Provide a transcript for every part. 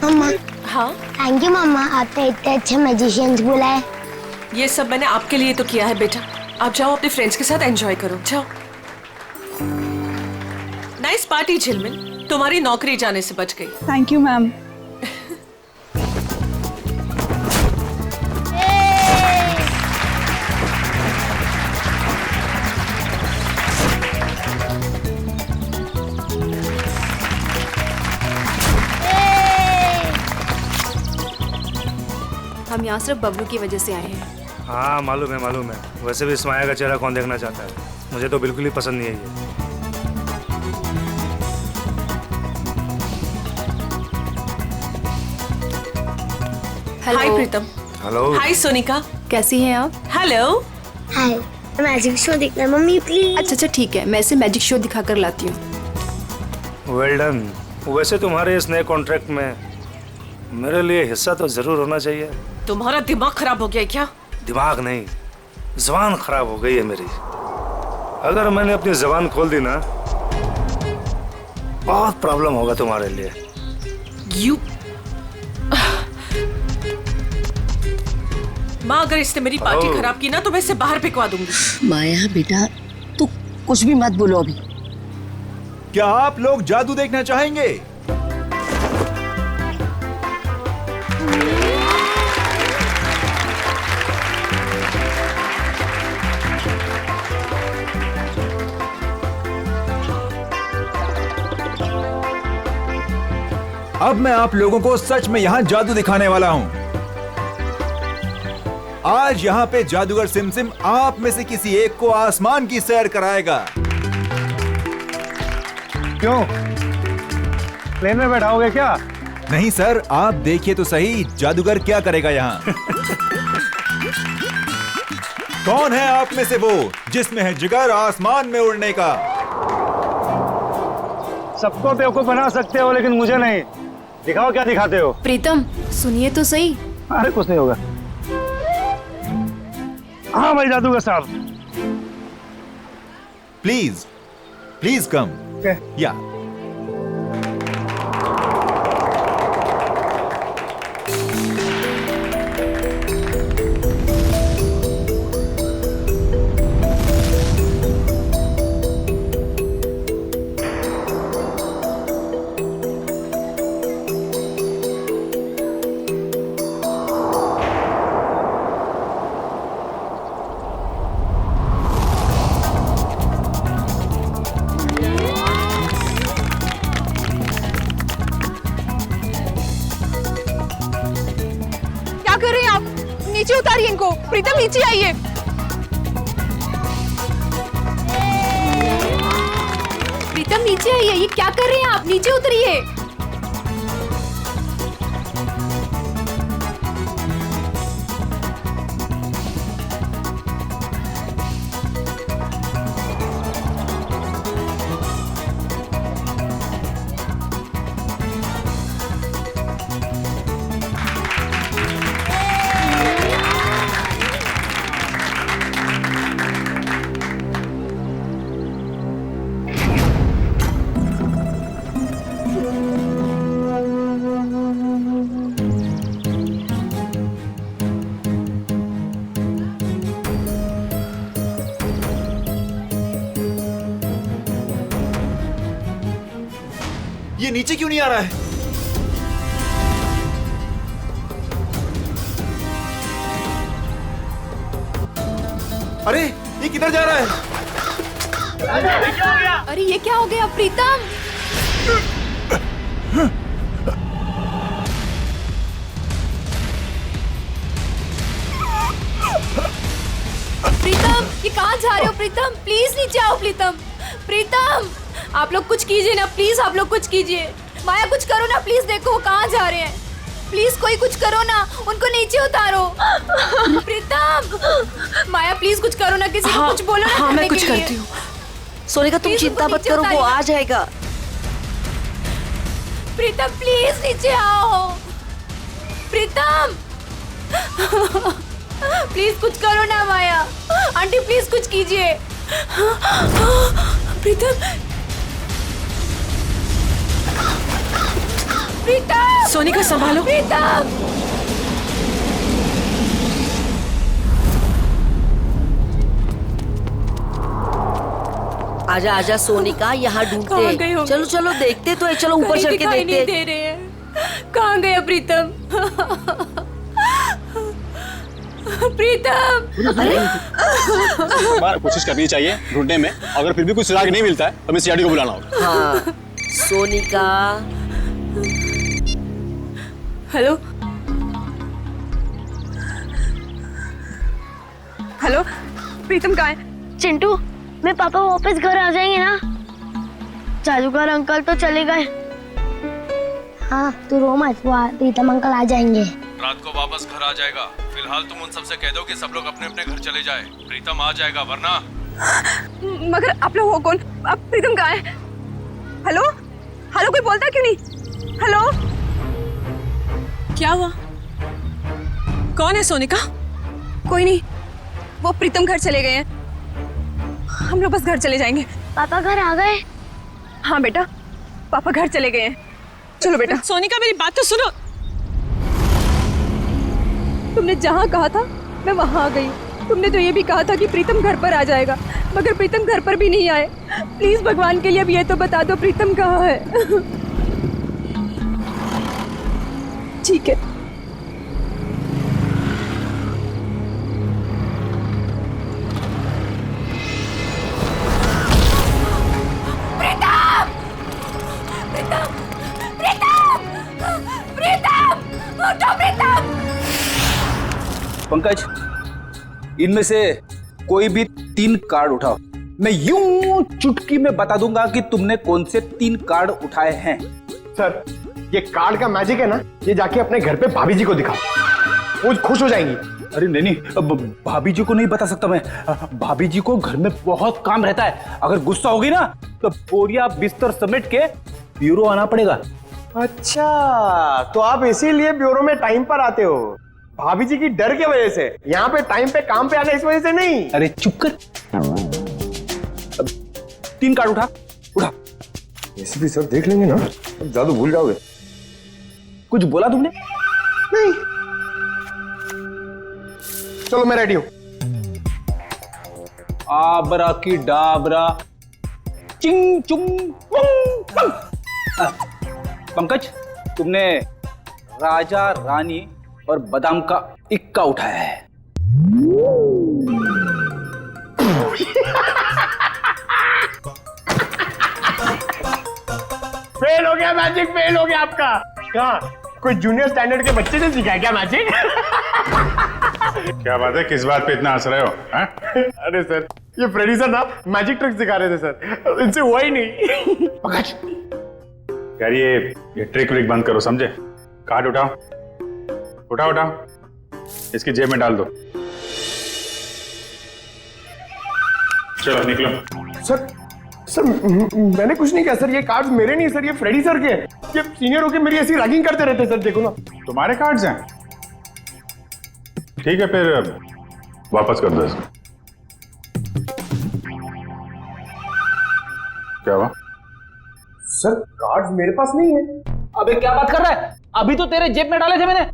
मम्मा। हाँ, thank you मम्मा, आपने इतने अच्छे मैजिशियंस बुलाए। ये सब मैंने आपके लिए तो किया है बेटा। आप जाओ अपने फ्रेंड्स के साथ एंजॉय करो, जाओ। नाइस पार्टी झिलमिल, तुम्हारी नौकरी जाने से बच गई। Thank you ma'am. हम यहाँ सिर्फ बबलू की वजह से आए हैं। हाँ मालूम है। वैसे भी इस्माया का चेहरा कौन देखना चाहता है। मुझे तो बिल्कुल ही पसंद नहीं है ये। हेलो। हाय प्रीतम। हेलो। हाय सोनिका। कैसी हैं आप? हेलो। हाय, मैजिक शो देखना मम्मी प्लीज। अच्छा ठीक है, मैं इसे मैजिक शो दिखा कर लाती हूँ। Well done. वैसे तुम्हारे इस नए कॉन्ट्रैक्ट में मेरे लिए हिस्सा तो जरूर होना चाहिए। तुम्हारा दिमाग खराब हो गया है क्या? दिमाग नहीं, जुबान खराब हो गई है मेरी। अगर मैंने अपनी जुबान खोल दी ना, बहुत प्रॉब्लम होगा तुम्हारे लिए। यू माँ, अगर इसने मेरी पार्टी Oh. खराब की ना तो मैं इसे बाहर फेंकवा दूंगी। माया बेटा, तू कुछ भी मत बोलो अभी। क्या आप लोग जादू देखना चाहेंगे? अब मैं आप लोगों को सच में यहाँ जादू दिखाने वाला हूँ। आज यहाँ पे जादूगर सिमसिम आप में से किसी एक को आसमान की सैर कराएगा। क्यों, प्लेन में बैठाओगे क्या? नहीं सर, आप देखिए तो सही जादूगर क्या करेगा यहाँ। कौन है आप में से वो जिसमें है जिगर आसमान में उड़ने का? सबको बेवकूफ बना सकते हो लेकिन मुझे नहीं। दिखाओ क्या दिखाते हो। प्रीतम सुनिए तो सही। अरे कुछ नहीं होगा। हाँ भाई जादूगर साहब। Please please come. या क्या कर रहे हैं आप? नीचे उतारिए इनको। प्रीतम नीचे आइए। प्रीतम नीचे आइए, ये क्या कर रहे हैं आप? नीचे उतरिए। ये नीचे क्यों नहीं आ रहा है? अरे ये किधर जा रहा है? अरे ये क्या हो गया प्रीतम? प्रीतम ये कहाँ जा रहे हो प्रीतम? प्लीज नीचे आओ प्रीतम। प्रीतम आप लोग कुछ कीजिए ना प्लीज, आप लोग कुछ कीजिए। माया कुछ करो ना प्लीज, देखो वो कहाँ जा रहे हैं। प्लीज कोई कुछ करो ना, उनको नीचे उतारो। प्रीतम माया प्लीज कुछ करो ना, किसी को कुछ बोलो ना। हाँ मैं करने कुछ के लिए। करती हूँ। सोनिका तुम प्लीज चिंता उनको मत नीचे करो, वो उतारिए। आ जाएगा। प्रीतम प्लीज नीचे आओ। प्रीतम प्लीज कुछ करो ना माया। आंटी प्लीज कुछ कीजिए। प्रीतम प्रीतम सोनिका संभालो। प्रीतम आजा आजा सोनिका, यहाँ कहाँ ढूंढते गए हैं। होंगे? चलो चलो देखते तो है, चलो ऊपर कहीं चढ़ के दिखाई नहीं देखते दे हैं। रहे हैं। कहाँ गया प्रीतम? प्रीतम बार कोशिश करनी चाहिए ढूंढने में। अगर फिर भी कुछ सुराग नहीं मिलता है तो हमें सीआईडी को बुलाना होगा। हाँ सोनिका। हेलो हेलो, प्रीतम कहाँ है? चिंटू, मेरे पापा वापस घर आ जाएंगे ना? जादूगर अंकल तो चले गए। हाँ तू रो मत, वो प्रीतम अंकल आ जाएंगे। रात को वापस घर आ जाएगा। फिलहाल तुम उन सबसे कह दो कि सब लोग अपने अपने घर चले जाए। प्रीतम आ जाएगा, वरना मगर आप लोग हो कौन? अब प्रीतम कहाँ है? हेलो हेलो, कोई बोलता क्यों नहीं? हेलो क्या हुआ? कौन है सोनिका? कोई नहीं, वो प्रीतम घर चले गए हैं। हम लोग बस घर चले जाएंगे। पापा घर आ गए? हाँ बेटा, पापा घर चले गए हैं। चलो बेटा। सोनिका मेरी बात तो सुनो। तुमने जहाँ कहा था मैं वहाँ आ गई। तुमने तो ये भी कहा था कि प्रीतम घर पर आ जाएगा, मगर प्रीतम घर पर भी नहीं आए। प्लीज भगवान के लिए अब ये तो बता दो प्रीतम कहाँ है। ठीक है। पंकज, इनमें से कोई भी 3 कार्ड उठाओ। मैं यूं चुटकी में बता दूंगा कि तुमने कौन से 3 कार्ड उठाए हैं। सर, ये कार्ड का मैजिक है ना, ये जाके अपने घर पे भाभी जी को दिखाओ, वो खुश हो जाएंगी। अरे नहीं, अब भाभी जी को नहीं बता सकता मैं। भाभी जी को घर में बहुत काम रहता है। अगर गुस्सा होगी ना तो बोरिया बिस्तर समेट के ब्यूरो आना पड़ेगा। अच्छा, तो आप इसीलिए ब्यूरो में टाइम पर आते हो, भाभी जी की डर की वजह से। यहाँ पे टाइम पे काम पे आना इस वजह से नहीं। अरे चुप कर। 3 कार्ड उठा। ऐसे भी सर देख लेंगे ना, अब जादू भूल जाओगे। कुछ बोला तुमने? नहीं। चलो मैं रेडी हूं। आबरा की डाबरा चिंग चुंग पुंग पंग। पंकज, तुमने राजा रानी और बादाम का इक्का उठाया है। फेल हो गया मैजिक, फेल हो गया आपका। कहाँ, कोई जूनियर स्टैंडर्ड के बच्चे से सीखा है क्या मैजिक? क्या बात है? किस बात पे इतना हंस रहे हो? अरे सर, ये फ्रेडी सर ना मैजिक ट्रिक सिखा रहे थे सर, इनसे हुआ ही नहीं। पंकज, यार ये ट्रिक व्रिक बंद करो, समझे? कार्ड उठाओ, इसकी जेब में डाल दो। चलो निकलो। सर मैंने कुछ नहीं किया सर, ये कार्ड्स मेरे नहीं सर, ये फ्रेडी सर के। ये सीनियर होके मेरी ऐसी रैगिंग करते रहते सर, देखो ना। तुम्हारे कार्ड्स हैं? ठीक है, फिर वापस कर दो इसको। क्या हुआ? सर कार्ड्स मेरे पास नहीं है। अबे क्या बात कर रहा है? अभी तो तेरे जेब में डाले थे मैंने।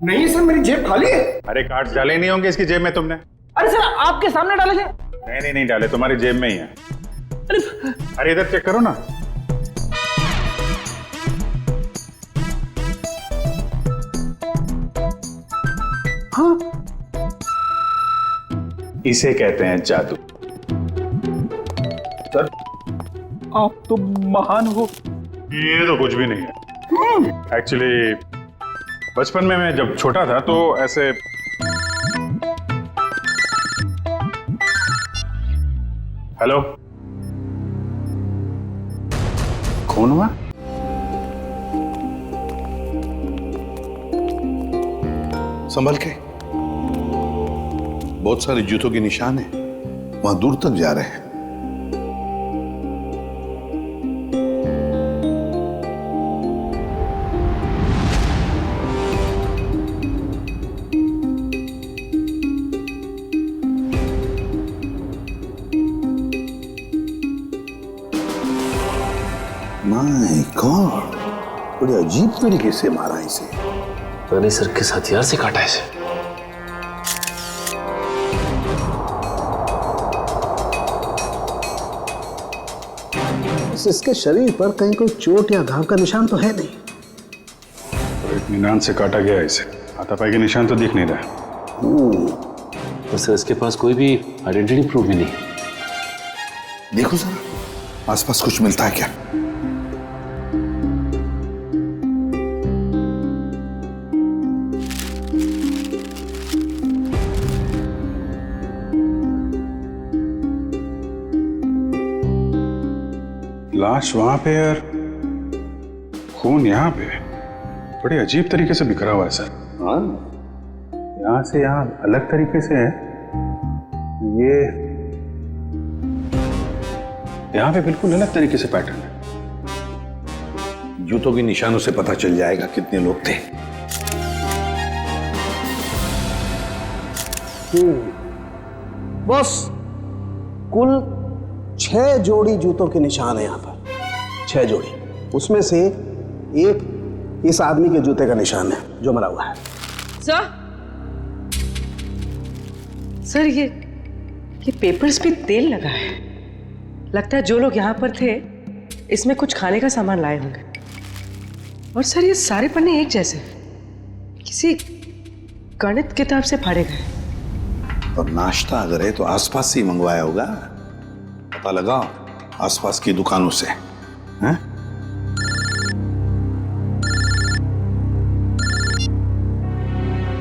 नहीं सर, मेरी जेब खाली है। अरे कार्ड्स डाले नहीं होंगे इसकी जेब में तुमने? अरे सर, आपके सामने डाले थे। नहीं डाले, तुम्हारी जेब में ही है। अरे इधर चेक करो ना। हाँ, इसे कहते हैं जादू। सर, आप तो महान हो। ये तो कुछ भी नहीं है। एक्चुअली बचपन में मैं जब छोटा था तो ऐसे हेलो, कौन हुआ? संभल के, बहुत सारे जूतों के निशान हैं, वहां दूर तक जा रहे हैं। माय गॉड, बड़ी अजीब तरीके से मारा इसे। पता नहीं सर किस हथियार से काटा इसे। इसके शरीर पर कहीं कोई चोट या घाव का निशान तो है नहीं। और इत्मीनान से काटा गया इसे, हाथापाई के निशान तो दिख नहीं रहा। तो सर इसके पास कोई भी आइडेंटिटी प्रूफ भी नहीं। देखो जरा आसपास कुछ मिलता है क्या? लाश वहां पे और खून यहाँ पे, बड़े अजीब तरीके से बिखरा हुआ है सर। हाँ, यहाँ से यहाँ अलग तरीके से है, ये यहाँ पे बिल्कुल अलग तरीके से पैटर्न है। जूतों के निशानों से पता चल जाएगा कितने लोग थे। बॉस, कुल 6 जोड़ी जूतों के निशान है यहाँ पर, 6 जोड़ी। उसमें से एक इस आदमी के जूते का निशान है जो मरा हुआ है। सर ये पेपर्स पे तेल लगा है। लगता है जो लोग यहाँ पर थे इसमें कुछ खाने का सामान लाए होंगे। और सर ये सारे पन्ने एक जैसे, किसी गणित किताब से फाड़े गए। और नाश्ता अगर है तो आसपास से ही मंगवाया होगा। पता लगा आसपास की दुकानों से। हैं?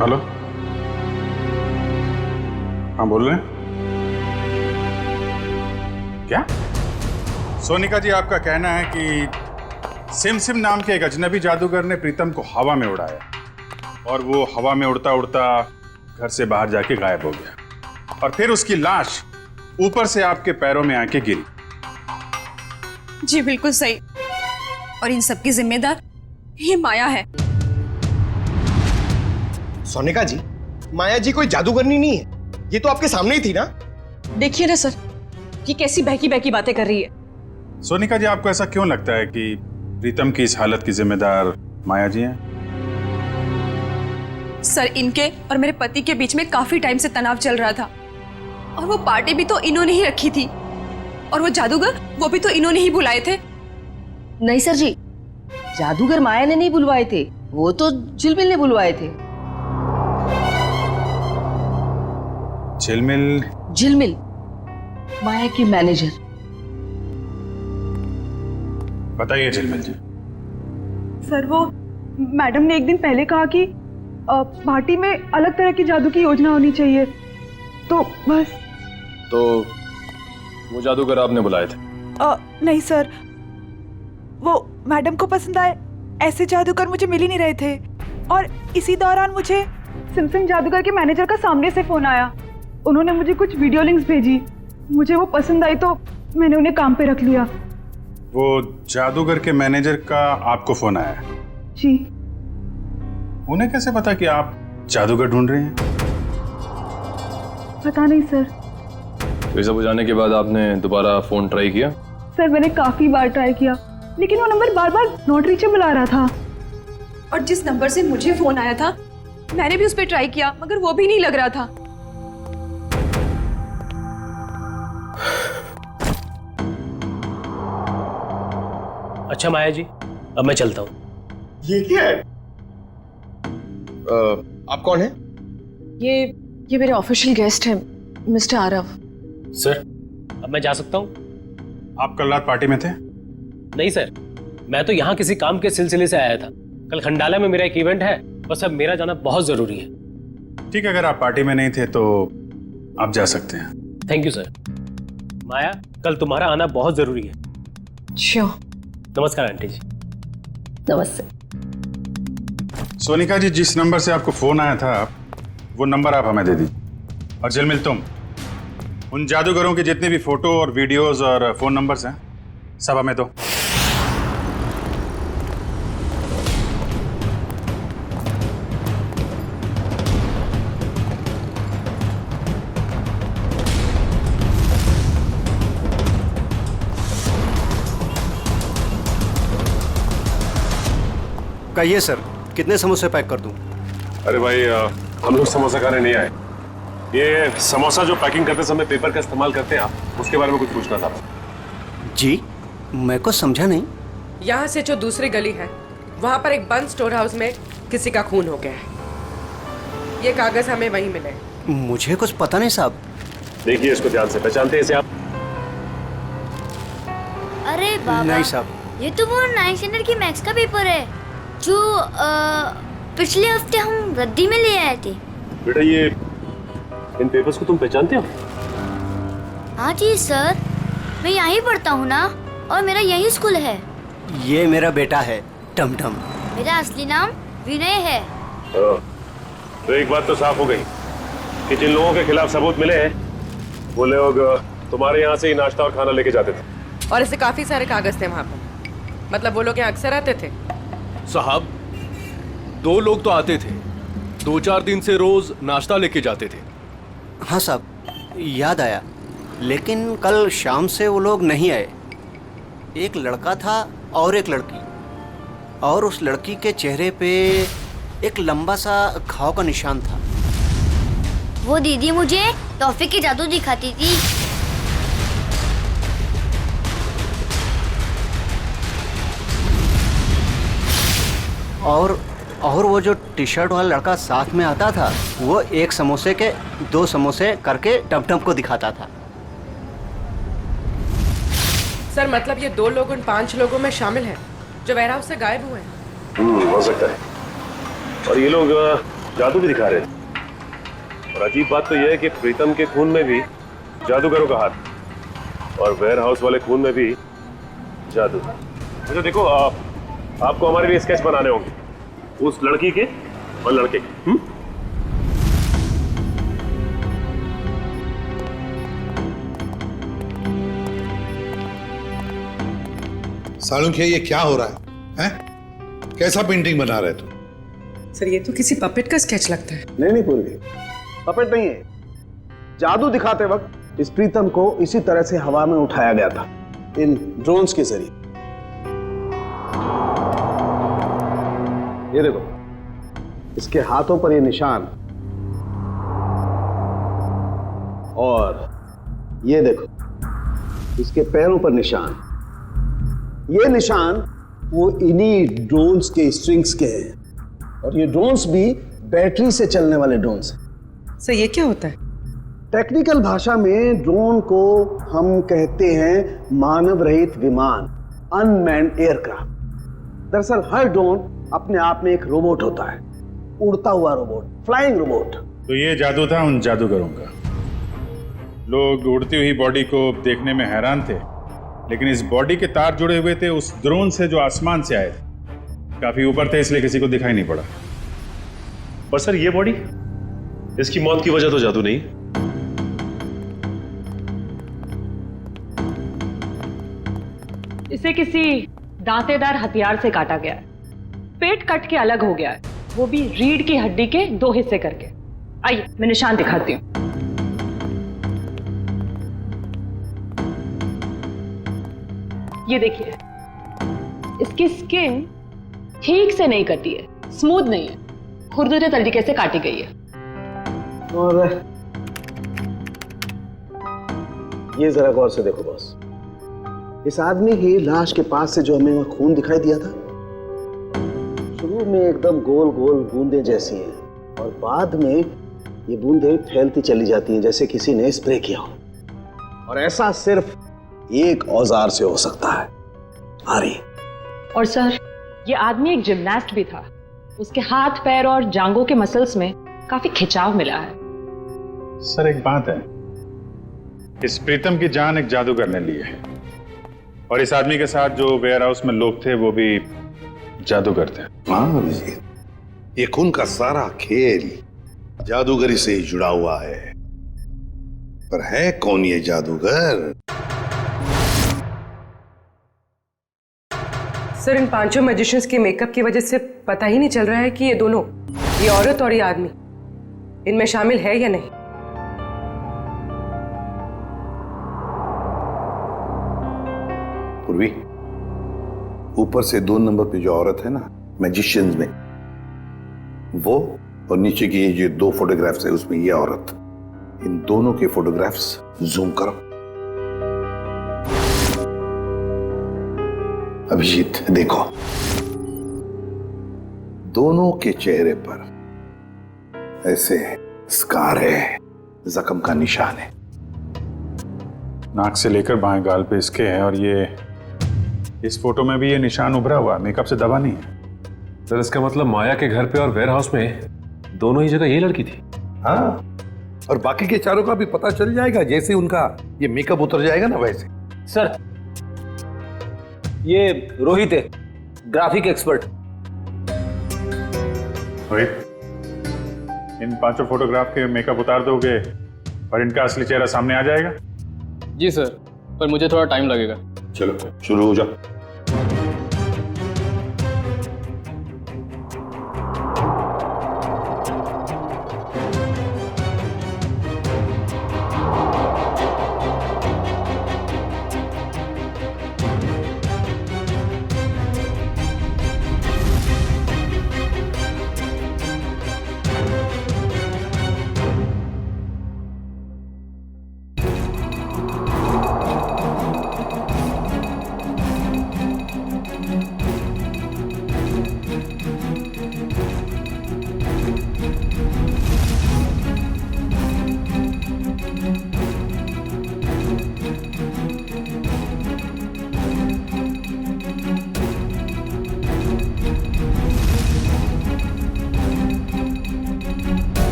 हेलो, हाँ बोल रहे हैं? क्या? सोनिका जी, आपका कहना है कि सिम सिम नाम के एक अजनबी जादूगर ने प्रीतम को हवा में उड़ाया और वो हवा में उड़ता उड़ता घर से बाहर जाके गायब हो गया, और फिर उसकी लाश ऊपर से आपके पैरों में आके गिरी। जी बिल्कुल सही। और इन सब की जिम्मेदार ये माया है। सोनिका जी, माया जी कोई जादूगरनी नहीं है, ये तो आपके सामने ही थी ना। देखिए ना सर, ये कैसी बहकी बहकी बातें कर रही है। सोनिका जी, आपको ऐसा क्यों लगता है कि प्रीतम की इस हालत की जिम्मेदार माया जी हैं? सर, इनके और मेरे पति के बीच में काफी टाइम से तनाव चल रहा था, और वो पार्टी भी तो इन्होंने ही रखी थी, और वो जादूगर वो भी तो इन्होंने ही बुलाए थे। नहीं सर जी, जादूगर माया ने नहीं बुलवाए थे, वो तो झिलमिल ने बुलवाए थे। झिलमिल? झिलमिल माया की मैनेजर। बताइए झिलमिल जी। सर, वो मैडम ने एक दिन पहले कहा कि पार्टी में अलग तरह की जादू की योजना होनी चाहिए, तो बस। तो वो जादूगर आपने बुलाए थे? नहीं सर, वो मैडम को पसंद आए ऐसे जादूगर मुझे मिल ही नहीं रहे थे, और इसी दौरान मुझे सिमसिम जादूगर के मैनेजर का सामने से फोन आया। उन्होंने मुझे कुछ वीडियो लिंक्स भेजी, मुझे वो पसंद आई तो मैंने उन्हें काम पे रख लिया। वो जादूगर के मैनेजर का आपको फोन आया? जी। उन्हें कैसे पता कि आप जादूगर ढूंढ रहे हैं? पता नहीं सर। ये सब हो जाने के बाद आपने दोबारा फोन ट्राई किया? सर, मैंने काफी बार ट्राई किया, लेकिन वो नंबर बार बार नॉट रीचेबल आ रहा था। और जिस नंबर से मुझे फोन आया था मैंने भी उस पर ट्राई किया, मगर वो भी नहीं लग रहा था। अच्छा माया जी, अब मैं चलता हूँ। ये क्या है? आप कौन है? ये मेरे ऑफिशियल गेस्ट हैं, मिस्टर आरव। सर, अब मैं जा सकता हूँ? आप कल रात पार्टी में थे? नहीं सर, मैं तो यहाँ किसी काम के सिलसिले से आया था। कल खंडाला में मेरा एक इवेंट है और सब मेरा जाना बहुत जरूरी है। ठीक है, अगर आप पार्टी में नहीं थे तो आप जा सकते हैं। Thank you sir. माया, कल तुम्हारा आना बहुत जरूरी है। श्योर। नमस्कार आंटी जी। नमस्ते। सोनिका जी, जिस नंबर से आपको फोन आया था वो नंबर आप हमें दे दीजिए। और झिलमिल तुम उन जादूगरों के जितने भी फोटो और वीडियोस और फोन नंबर्स हैं सब हमें दो। कहिए सर, कितने समोसे पैक कर दूं? अरे भाई, हम लोग समोसा खाने नहीं आए। ये समोसा जो पैकिंग करते समय पेपर का इस्तेमाल करते हैं आप, उसके बारे में कुछ पूछना था। जी, मैं को समझा नहीं। यहाँ से जो दूसरी गली है वहाँ पर एक बंद स्टोर हाउस में किसी का खून हो गया है। ये कागज हमें वहीं मिले। मुझे कुछ पता नहीं साहब। देखिए इसको ध्यान से, पहचानते हैं इसे आप? अरे बाबा, नहीं साहब, ये तो वो 9th स्टैंडर्ड की मैथ्स का पेपर है जो पिछले हफ्ते हम रद्दी में ले आए थे। बेटा, ये इन पेपर्स को तुम पहचानते हो? हाँ जी सर, मैं यहीं पढ़ता हूँ ना, और मेरा यही स्कूल है। ये मेरा बेटा है टमटम। मेरा असली नाम विनय है। तो एक बात तो साफ हो गई कि जिन लोगों के खिलाफ सबूत मिले हैं वो लोग तुम्हारे यहाँ से ही नाश्ता और खाना लेके जाते थे। और ऐसे काफी सारे कागज थे वहाँ पर। मतलब वो लोग यहाँ अक्सर आते थे? साहब, 2 लोग तो आते थे, 2-4 दिन से रोज नाश्ता लेके जाते थे। हाँ साहब, याद आया, लेकिन कल शाम से वो लोग नहीं आए। एक लड़का था और एक लड़की, और उस लड़की के चेहरे पे एक लंबा सा घाव का निशान था। वो दीदी मुझे टॉफी की जादू दिखाती थी। और वो जो टी शर्ट वाला लड़का साथ में आता था, वो एक समोसे के 2 समोसे करके टमटम को दिखाता था। सर, मतलब ये 2 लोग उन 5 लोगों में शामिल हैं जो वेयरहाउस से गायब हुए हैं। हो सकता है। और ये लोग जादू भी दिखा रहे थे। और अजीब बात तो यह है कि प्रीतम के खून में भी जादूगरों का हाथ, और वेयरहाउस वाले खून में भी जादू। अच्छा देखो, आपको हमारे लिए स्केच बनाने होंगे, उस लड़की के और लड़के के। सालुंखे, ये क्या हो रहा है? हैं? कैसा पेंटिंग बना रहे तुम? सर, ये तो किसी पपेट का स्केच लगता है। नहीं पूरी, पपेट नहीं है। जादू दिखाते वक्त इस प्रीतम को इसी तरह से हवा में उठाया गया था, इन ड्रोन्स के जरिए। ये देखो, इसके हाथों पर ये निशान, और ये देखो इसके पैरों पर निशान। ये निशान वो इन्हीं ड्रोन्स के स्ट्रिंग्स के हैं, और ये ड्रोन्स भी बैटरी से चलने वाले ड्रोन्स हैं। सर, ये क्या होता है? टेक्निकल भाषा में ड्रोन को हम कहते हैं मानव रहित विमान, अनमैन्ड एयरक्राफ्ट। दरअसल हर ड्रोन अपने आप में एक रोबोट होता है, उड़ता हुआ रोबोट, फ्लाइंग रोबोट। तो ये जादू था उन जादूगरों का। लोग उड़ती हुई बॉडी को देखने में हैरान थे, लेकिन इस बॉडी के तार जुड़े हुए थे उस ड्रोन से जो आसमान से आए थे। काफी ऊपर थे, इसलिए किसी को दिखाई नहीं पड़ा। पर सर, ये बॉडी, इसकी मौत की वजह तो जादू नहीं। इसे किसी दांतेदार हथियार से काटा गया है। पेट कट के अलग हो गया है, वो भी रीढ़ की हड्डी के 2 हिस्से करके। आइए, मैं निशान दिखाती हूँ। ये देखिए, इसकी स्किन ठीक से नहीं कटी है, स्मूथ नहीं है, खुरदुरे तरीके से काटी गई है। और ये जरा गौर से देखो बॉस, इस आदमी की लाश के पास से जो हमें वहां खून दिखाई दिया था, शुरू में एकदम गोल गोल बूंदें जैसी हैं, और बाद में ये बूंदें फैलती चली जाती हैं जैसे किसी ने स्प्रे किया हो। और ऐसा सिर्फ एक औजार से हो सकता है। आ रही। और सर, ये आदमी एक जिमनास्ट भी था। उसके हाथ पैर और जांघों के मसल्स में काफी खिंचाव मिला है। सर एक बात है, इस प्रीतम की जान एक जादूगर ने ली है और इस आदमी के साथ जो वेयर हाउस में लोग थे वो भी जादूगर थे। हाँ अभिजीत, ये खून का सारा खेल जादूगरी से ही जुड़ा हुआ है। पर है कौन ये जादूगर? सर, इन पांचों मैजिशियंस के मेकअप की वजह से पता ही नहीं चल रहा है कि ये दोनों, ये औरत और ये आदमी, इनमें शामिल है या नहीं। पूर्वी, ऊपर से 2 नंबर पे जो औरत है ना मैजिशियंस में, वो और नीचे की ये जो 2 फोटोग्राफ्स है उसमें ये औरत, इन दोनों के फोटोग्राफ्स जूम करो। अभिजीत देखो, दोनों के चेहरे पर ऐसे स्कार है, जख्म का निशान है। नाक से लेकर बाएं गाल पे इसके है और ये इस फोटो में भी ये निशान उभरा हुआ, मेकअप से दबा नहीं है। सर इसका मतलब माया के घर पे और वेयर हाउस में दोनों ही जगह ये लड़की थी। हाँ, और बाकी के चारों का भी पता चल जाएगा जैसे उनका ये मेकअप उतर जाएगा ना वैसे। सर, ये रोहित है, ग्राफिक एक्सपर्ट। रोहित, इन पांचों फोटोग्राफ के मेकअप उतार दोगे और इनका असली चेहरा सामने आ जाएगा? जी सर, पर मुझे थोड़ा टाइम लगेगा। चलो शुरू हो जाओ।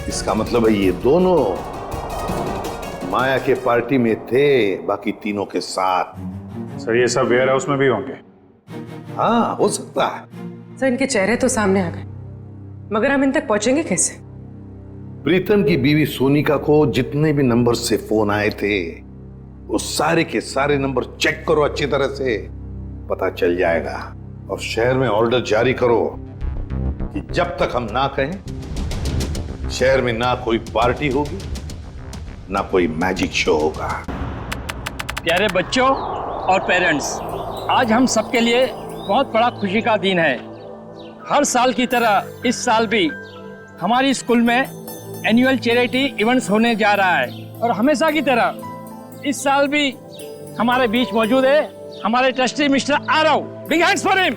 इसका मतलब है ये दोनों माया के पार्टी में थे, बाकी तीनों के साथ। सर ये सब वेयर हाउस में भी होंगे? हाँ हो सकता है। सर इनके चेहरे तो सामने आ गए, मगर हम इन तक पहुंचेंगे कैसे? प्रीतम की बीवी सोनिका को जितने भी नंबर से फोन आए थे वो सारे के सारे नंबर चेक करो अच्छी तरह से, पता चल जाएगा। और शहर में ऑर्डर जारी करो कि जब तक हम ना कहें शहर में ना कोई पार्टी होगी ना कोई मैजिक शो होगा। प्यारे बच्चों और पेरेंट्स, आज हम सबके लिए बहुत बड़ा खुशी का दिन है। हर साल की तरह इस साल भी हमारी स्कूल में एनुअल चैरिटी इवेंट्स होने जा रहा है और हमेशा की तरह इस साल भी हमारे बीच मौजूद है हमारे trustee mister Aarav. Big hands for him.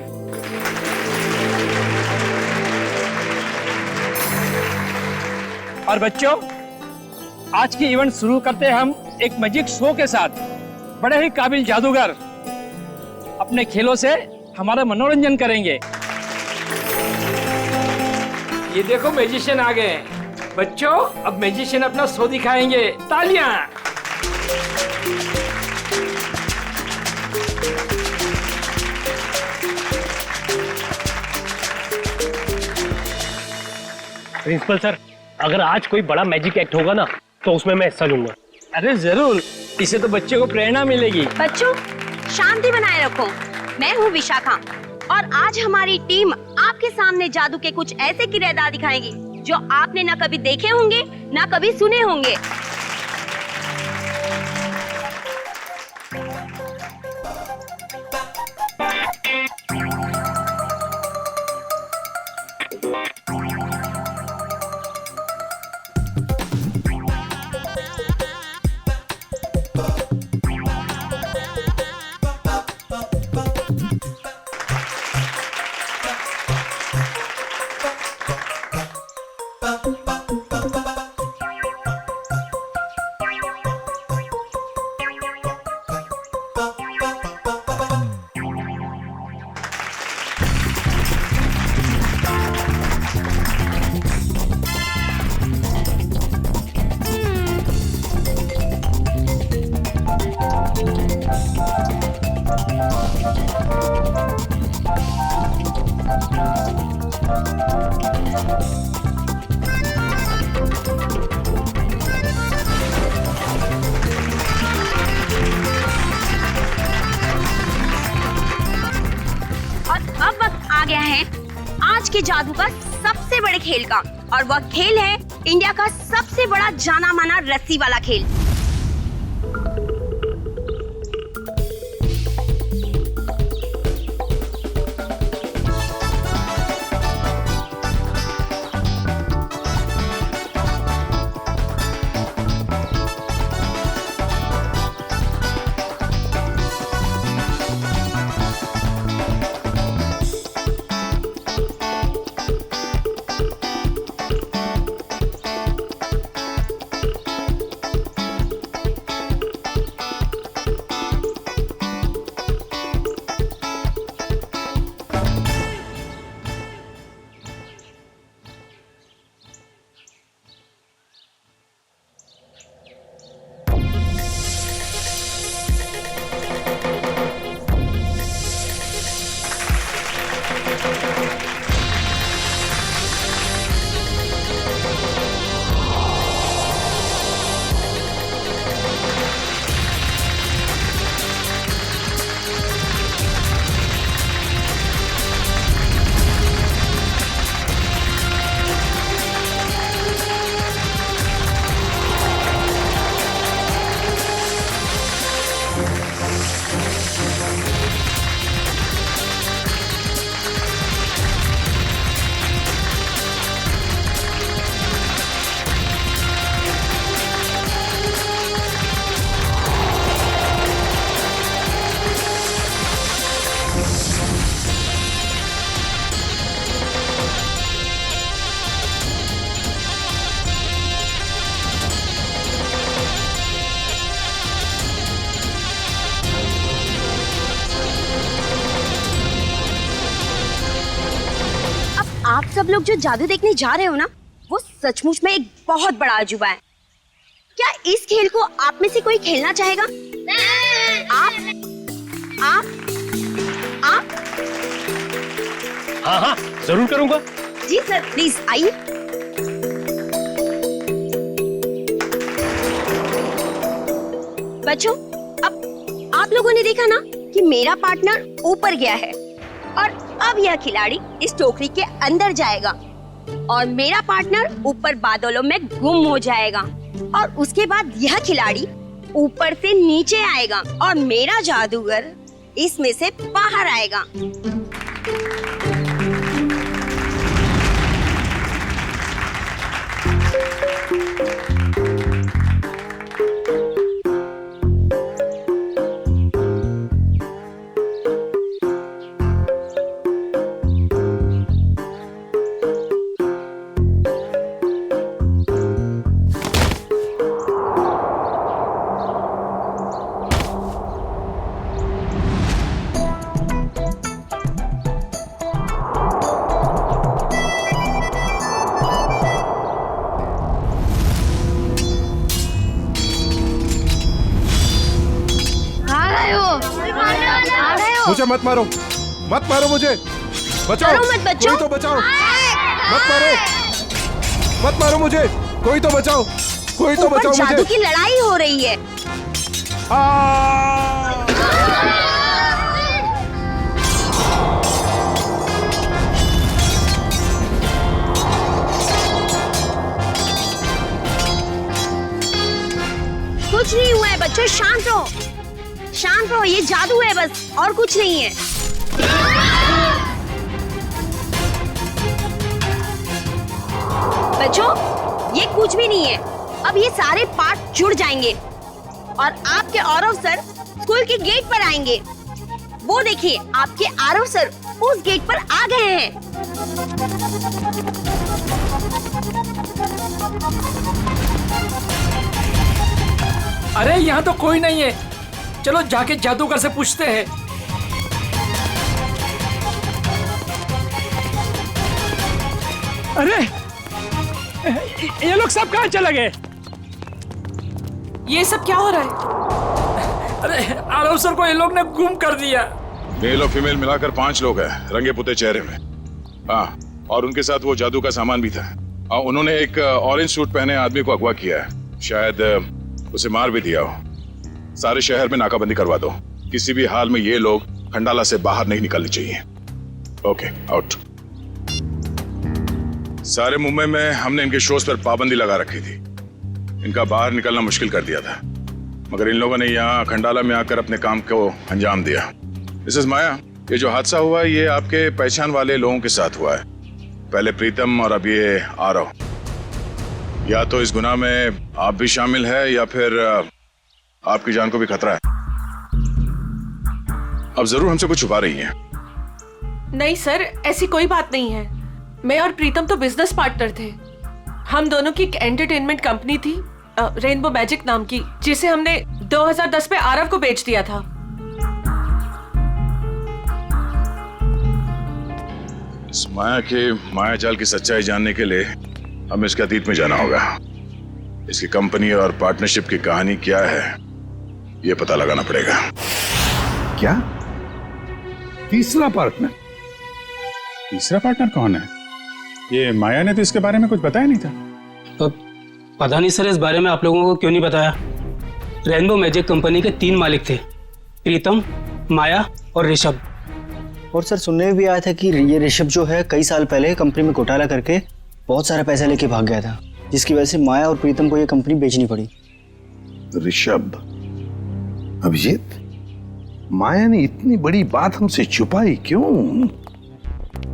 और बच्चों, आज की इवेंट शुरू करते हैं हम एक मैजिक शो के साथ। बड़े ही काबिल जादूगर अपने खेलों से हमारा मनोरंजन करेंगे। ये देखो मैजिशियन आ गए हैं। बच्चों, अब मैजिशियन अपना शो दिखाएंगे। तालियां। प्रिंसिपल सर, अगर आज कोई बड़ा मैजिक एक्ट होगा ना तो उसमें मैं हिस्सा लूंगा। अरे जरूर, इससे तो बच्चों को प्रेरणा मिलेगी। बच्चों शांति बनाए रखो। मैं हूँ विशाखा और आज हमारी टीम आपके सामने जादू के कुछ ऐसे किरदार दिखाएगी जो आपने ना कभी देखे होंगे ना कभी सुने होंगे। और अब वक्त आ गया है आज के जादू का सबसे बड़े खेल का, और वह खेल है इंडिया का सबसे बड़ा जाना माना रस्सी वाला खेल। आप सब लोग जो जादू देखने जा रहे हो ना, वो सचमुच में एक बहुत बड़ा अजूबा है। क्या इस खेल को आप में से कोई खेलना चाहेगा? आप? हाँ हाँ जरूर करूंगा। जी सर, प्लीज आइए। बच्चों, अब आप लोगों ने देखा ना कि मेरा पार्टनर ऊपर गया है, और अब यह खिलाड़ी इस टोकरी के अंदर जाएगा और मेरा पार्टनर ऊपर बादलों में गुम हो जाएगा, और उसके बाद यह खिलाड़ी ऊपर से नीचे आएगा और मेरा जादूगर इसमें से बाहर आएगा। मुझे मत मारो, मत मारो मुझे, बचाओ। मत बच्चों। कोई तो बचाओ। मत मारो, मत मारो मुझे, कोई तो बचाओ, कोई तो बचाओ मुझे। जादू की लड़ाई हो रही है। कुछ नहीं हुआ है बच्चों, शांत रहो, शांत रहो, ये जादू है बस, और कुछ नहीं है। बच्चों, ये कुछ भी नहीं है। अब ये सारे पार्ट जुड़ जाएंगे और आपके आरव सर स्कूल के गेट पर आएंगे। वो देखिए, आपके आरव सर उस गेट पर आ गए हैं। अरे यहाँ तो कोई नहीं है, चलो जाके जादूगर से पूछते हैं। अरे ये लोग सब कहाँ चले गए? ये सब क्या हो रहा है? अरे आरव सर को ये लोग ने गुम कर दिया। मेल और फीमेल मिलाकर 5 लोग हैं, रंगे पुते चेहरे में। हाँ, और उनके साथ वो जादू का सामान भी था। और उन्होंने एक ऑरेंज सूट पहने आदमी को अगवा किया है, शायद उसे मार भी दिया हो। सारे शहर में नाकाबंदी करवा दो, किसी भी हाल में ये लोग खंडाला से बाहर नहीं निकलने चाहिए। Okay, out. सारे मुंबई में हमने इनके शोज पर पाबंदी लगा रखी थी, इनका बाहर निकलना मुश्किल कर दिया था, मगर इन लोगों ने यहाँ खंडाला में आकर अपने काम को अंजाम दिया। मिसेस माया, ये जो हादसा हुआ है ये आपके पहचान वाले लोगों के साथ हुआ है, पहले प्रीतम और अब ये आरव। या तो इस गुनाह में आप भी शामिल है या फिर आपकी जान को भी खतरा है। अब जरूर हमसे कुछ छुपा रही हैं। नहीं सर, ऐसी कोई बात नहीं है। मैं और प्रीतम तो बिजनेस पार्टनर थे। हम दोनों की एक एंटरटेनमेंट कंपनी थी, रेनबो मैजिक नाम की, जिसे हमने 2010 में आरव को बेच दिया था। इस माया के मायाजाल की सच्चाई जानने के लिए हमें इसके अतीत में जाना होगा। इसकी कंपनी और पार्टनरशिप की कहानी क्या है ये पता लगाना पड़ेगा। क्या? तीसरा पार्टनर? तीसरा पार्टनर कौन है? ये माया ने तो इसके बारे में कुछ बताया नहीं था। तो पता नहीं सर, इस बारे में आप लोगों को क्यों नहीं बताया। रेनबो मैजिक कंपनी के 3 मालिक थे, प्रीतम, माया और ऋषभ। और सर सुनने में भी आया था कि ये ऋषभ जो है कई साल पहले कंपनी में घोटाला करके बहुत सारा पैसा लेके भाग गया था, जिसकी वजह से माया और प्रीतम को ये कंपनी बेचनी पड़ी। ऋषभ, अभिजीत, माया ने इतनी बड़ी बात हमसे छुपाई क्यों?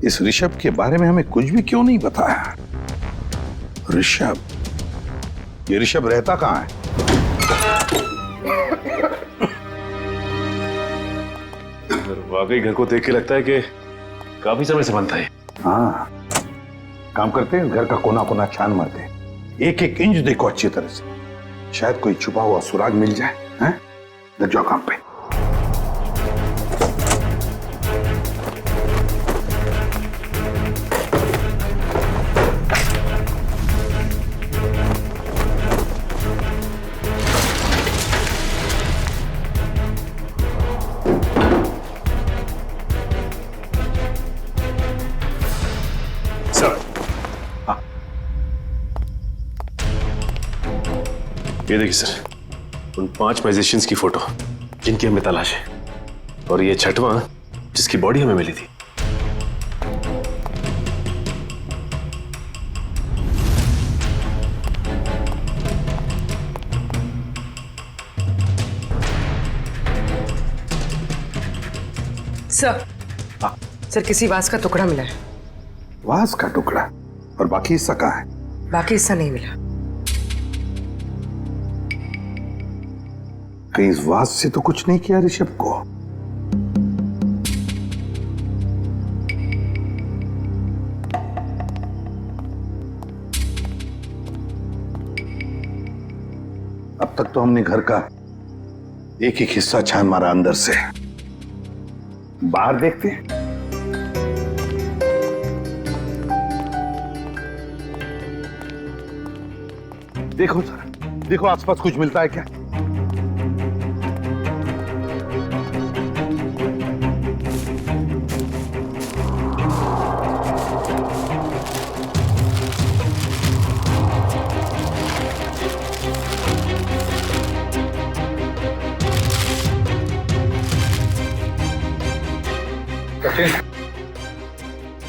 इस ऋषभ के बारे में हमें कुछ भी क्यों नहीं बताया? ऋषभ, ये ऋषभ रहता कहाँ है? वाकई घर को देख के लगता है कि काफी समय से बनता है। हाँ, काम करते हैं, घर का कोना कोना छान मारते हैं, एक एक इंच देखो अच्छी तरह से, शायद कोई छुपा हुआ सुराग मिल जाए। हैं? लग जाओ काम पे। ये देखिए सर, उन 5 मैजिशियंस की फोटो जिनकी हमें तलाश है, और ये 6वां जिसकी बॉडी हमें मिली थी। सर, सर किसी वास का टुकड़ा मिला है। वास का टुकड़ा? और बाकी हिस्सा कहाँ है? बाकी हिस्सा नहीं मिला। कहीं इस वास से तो कुछ नहीं किया ऋषभ को? अब तक तो हमने घर का एक एक हिस्सा छान मारा अंदर से। बाहर देखते हैं। देखो सर, देखो आसपास कुछ मिलता है क्या?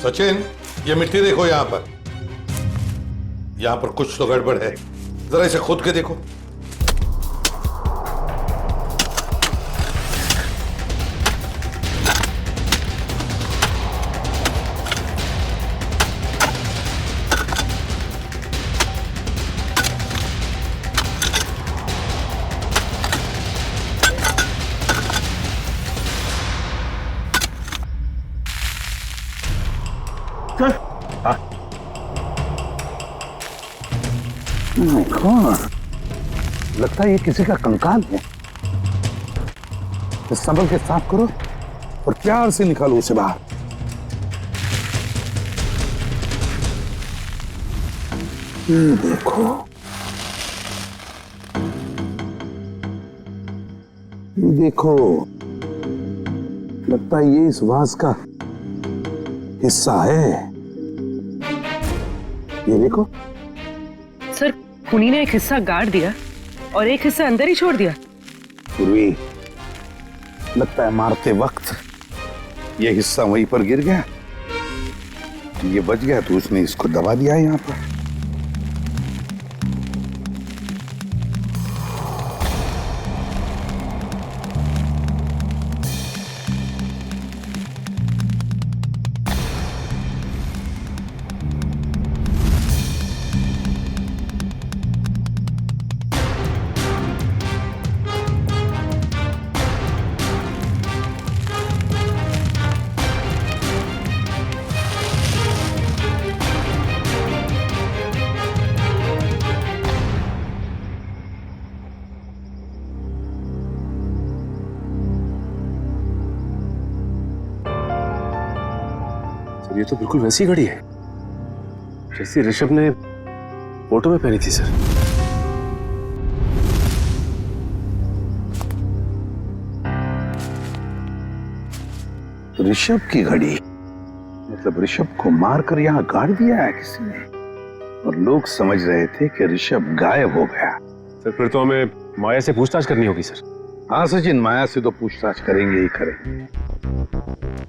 सचिन, ये मिट्टी देखो यहां पर। यहां पर कुछ तो गड़बड़ है, जरा इसे खोद के देखो। लगता है ये किसी का कंकाल है। तो संभल के साफ करो और प्यार से निकालो उसे बाहर। ये देखो, ये देखो, लगता है ये इस वास का हिस्सा है। ये देखो। सर खूनी ने एक हिस्सा गाड़ दिया और एक हिस्सा अंदर ही छोड़ दिया। पूर्वी, लगता है मारते वक्त ये हिस्सा वहीं पर गिर गया, ये बच गया तो उसने इसको दबा दिया यहाँ पर। ये तो बिल्कुल वैसी घड़ी है जैसी ऋषभ ने फोटो में पहनी थी सर। ऋषभ की घड़ी? मतलब ऋषभ को मारकर यहाँ गाड़ दिया है किसी ने, और लोग समझ रहे थे कि ऋषभ गायब हो गया। सर फिर तो हमें माया से पूछताछ करनी होगी सर। हाँ सचिन, माया से तो पूछताछ करेंगे ही करेंगे,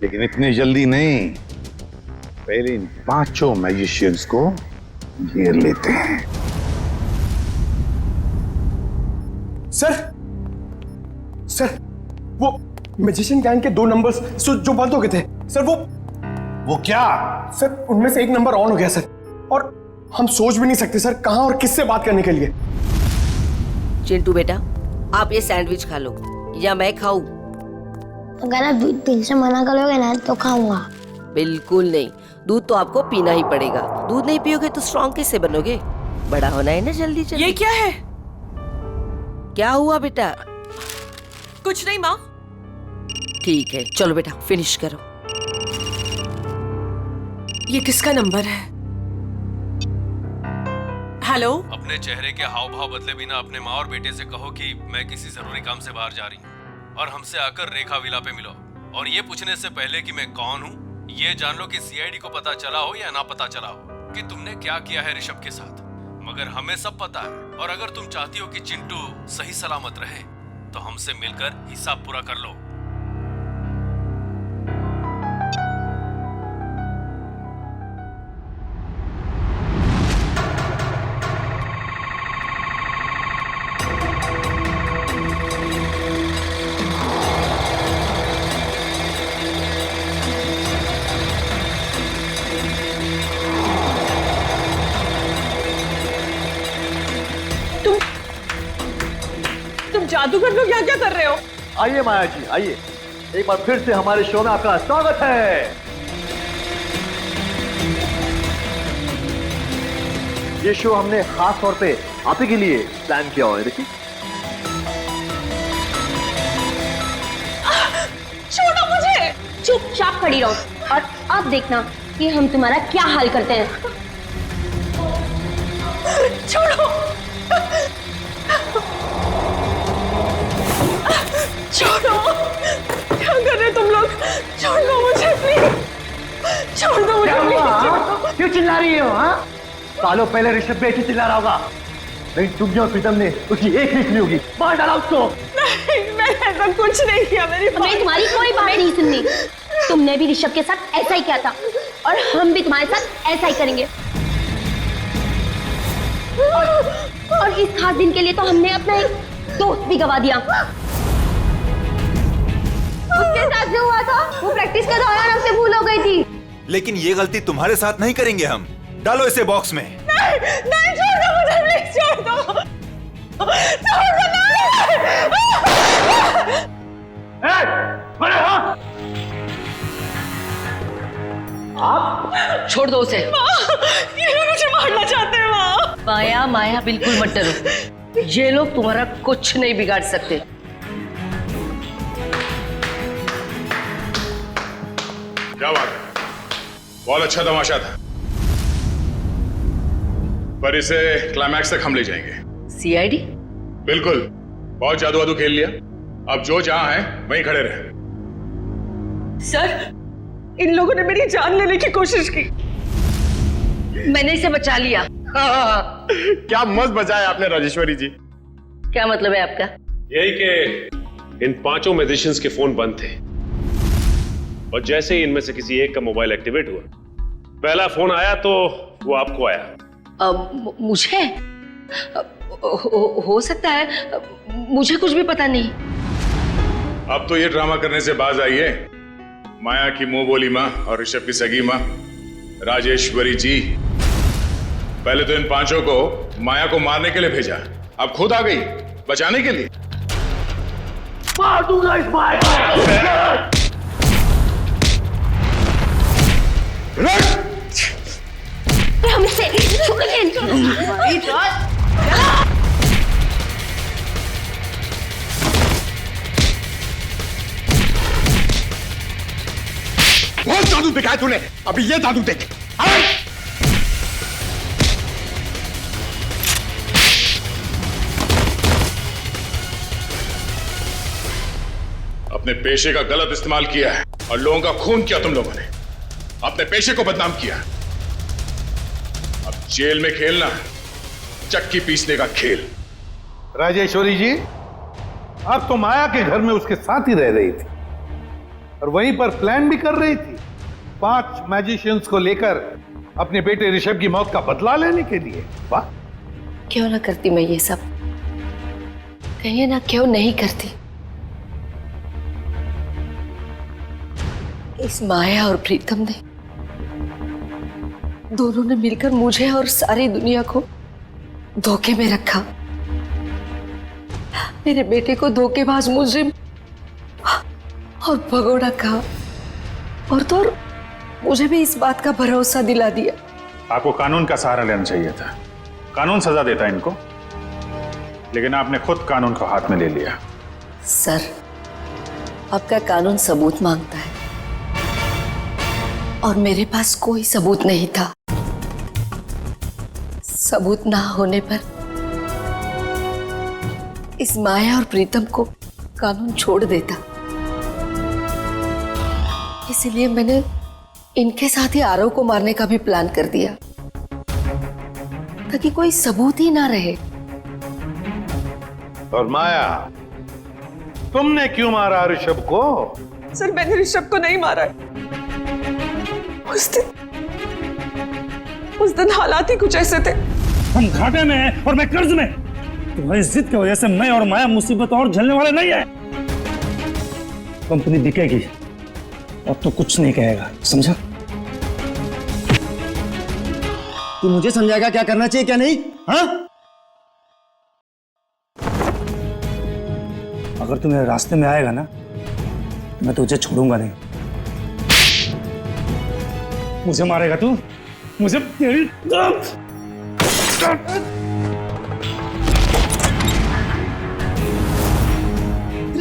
लेकिन इतनी जल्दी नहीं। पहले इन 5 मैजिशियंस को घेर लेते हैं। सर वो मैजिशियन गैंग के 2 नंबर्स जो बंद हो गए थे सर, वो क्या सर, उनमें से एक नंबर ऑन हो गया सर, और हम सोच भी नहीं सकते सर कहां और किससे बात करने के लिए। चिंटू बेटा, आप ये सैंडविच खा लो या मैं खाऊं? अगर आप दिल से मना करोगे ना तो खाऊंगा। बिल्कुल नहीं, दूध तो आपको पीना ही पड़ेगा। दूध नहीं पियोगे तो स्ट्रॉन्ग कैसे बनोगे? बड़ा होना है ना जल्दी जल्दी। ये क्या है? क्या हुआ बेटा? कुछ नहीं माँ। ठीक है, चलो बेटा फिनिश करो। ये किसका नंबर है? हेलो। अपने चेहरे के हाव भाव बदले बिना अपने माँ और बेटे से कहो कि मैं किसी जरूरी काम से बाहर जा रही हूँ और हमसे आकर रेखा विला पे मिलो। और ये पूछने से पहले कि मैं कौन हूँ, ये जान लो कि सीआईडी को पता चला हो या ना पता चला हो कि तुमने क्या किया है ऋषभ के साथ, मगर हमें सब पता है। और अगर तुम चाहती हो कि चिंटू सही सलामत रहे तो हमसे मिलकर हिसाब पूरा कर लो। जादूगर लोग यहाँ क्या कर रहे हो? आइए माया जी, आइए। एक बार फिर से हमारे शो में आपका स्वागत है। ये शो हमने खास तौर पे आप ही के लिए प्लान किया हुआ है। देखिए, छोड़ो मुझे। चुपचाप खड़ी रहो और अब देखना कि हम तुम्हारा क्या हाल करते हैं। छोड़ो, छोड़ो, क्या कर रहे तुम लोग? छोड़ दो मुझे प्लीज, छोड़ दो मुझे प्लीज। क्यों चिल्ला रही हो? हाँ, सालों पहले ऋषभ भी ऐसे चिल्ला रहा होगा, नहीं तुम और प्रीतम ने उसकी एक नहीं सुनी होगी। मार डाला उसको। नहीं, मैंने ऐसा कुछ नहीं किया। हमने तुम्हारी कोई बात नहीं सुननी। तुमने भी ऋषभ के साथ ऐसा ही किया था और हम भी तुम्हारे साथ ऐसा ही करेंगे। और इस खास दिन के लिए तो हमने अपना एक दोस्त भी गवा दिया। उसके साथ जो हुआ था वो प्रैक्टिस के दौरान हमसे भूल हो गई थी। लेकिन ये गलती तुम्हारे साथ नहीं करेंगे हम। डालो इसे बॉक्स में। नहीं, छोड़ दो मुझे प्लीज, छोड़ दो, छोड़ दो। आप छोड़ दो उसे। ये लोग मुझे मारना चाहते हैं माँ। माया, माया बिल्कुल मत डरो, ये लोग तुम्हारा कुछ नहीं बिगाड़ सकते। क्या बात है, बहुत अच्छा तमाशा था, पर इसे क्लाइमैक्स तक हम ले जाएंगे। सीआईडी? बिल्कुल, बहुत जादू वादू खेल लिया, अब जो जहां है वहीं खड़े रहे। सर, इन लोगों ने मेरी जान लेने की कोशिश की। मैंने इसे बचा लिया। क्या मस्त बचाया आपने राजेश्वरी जी। क्या मतलब है आपका? यही कि इन पांचों मैजिशियंस के फोन बंद थे और जैसे ही इनमें से किसी एक का मोबाइल एक्टिवेट हुआ, पहला फोन आया तो वो आपको आया। मुझे हो सकता है, मुझे कुछ भी पता नहीं। अब तो ये ड्रामा करने से बाज आइए। माया की मुंह बोली माँ और ऋषभ की सगी माँ राजेश्वरी जी, पहले तो इन पांचों को माया को मारने के लिए भेजा, अब खुद आ गई बचाने के लिए। मार दूंगा इस माया हमसे बहुत जादू दिखाया तूने, अभी ये जादू देख। अपने पेशे का गलत इस्तेमाल किया है और लोगों का खून किया तुम लोगों ने, अपने पेशे को बदनाम किया। अब जेल में खेलना चक्की पीसने का खेल। राजेश्वरी जी, आप तो माया के घर में उसके साथ ही रह रही थी और वहीं पर प्लान भी कर रही थी 5 मैजिशियंस को लेकर अपने बेटे ऋषभ की मौत का बदला लेने के लिए। वाह, क्यों ना करती मैं ये सब, कहिए ना क्यों नहीं करती। इस माया और प्रीतम ने दोनों ने मिलकर मुझे और सारी दुनिया को धोखे में रखा। मेरे बेटे को धोखेबाज मुजरिम और भगोड़ा कहा और तो और मुझे भी इस बात का भरोसा दिला दिया। आपको कानून का सहारा लेना चाहिए था, कानून सजा देता इनको, लेकिन आपने खुद कानून को हाथ में ले लिया। सर, आपका कानून सबूत मांगता है और मेरे पास कोई सबूत नहीं था। सबूत ना होने पर इस माया और प्रीतम को कानून छोड़ देता। इसलिए मैंने इनके साथ ही आरव को मारने का भी प्लान कर दिया ताकि कोई सबूत ही ना रहे। और माया, तुमने क्यों मारा ऋषभ को? सर, मैंने ऋषभ को नहीं मारा है। उस दिन हालात ही कुछ ऐसे थे। हम घाटे में हैं और मैं कर्ज में। तुम्हारी जिद की वजह से मैं और माया मुसीबत और झेलने वाले नहीं है। कंपनी बिकेगी, अब तो कुछ नहीं कहेगा, समझा? तू मुझे समझाएगा क्या करना चाहिए क्या नहीं? हाँ? अगर तू मेरे रास्ते में आएगा ना, तो मैं तुझे छोड़ूंगा नहीं। मुझे मारेगा तू? मुझे तेरी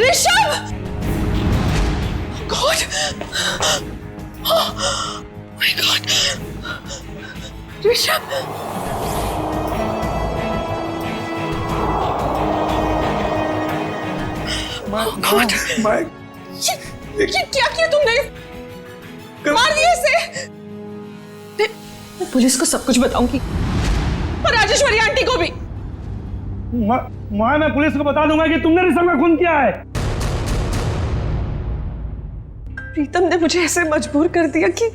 Rishabh! God! My God! Rishabh! God! ये क्या किया तुमने? मार दिया इसे! मैं पुलिस को सब कुछ बताऊंगी और राजेश्वरी आंटी को भी। मैं पुलिस को बता दूंगा कि तुमने ऋषभ का खून किया है। प्रीतम ने मुझे ऐसे मजबूर कर दिया कि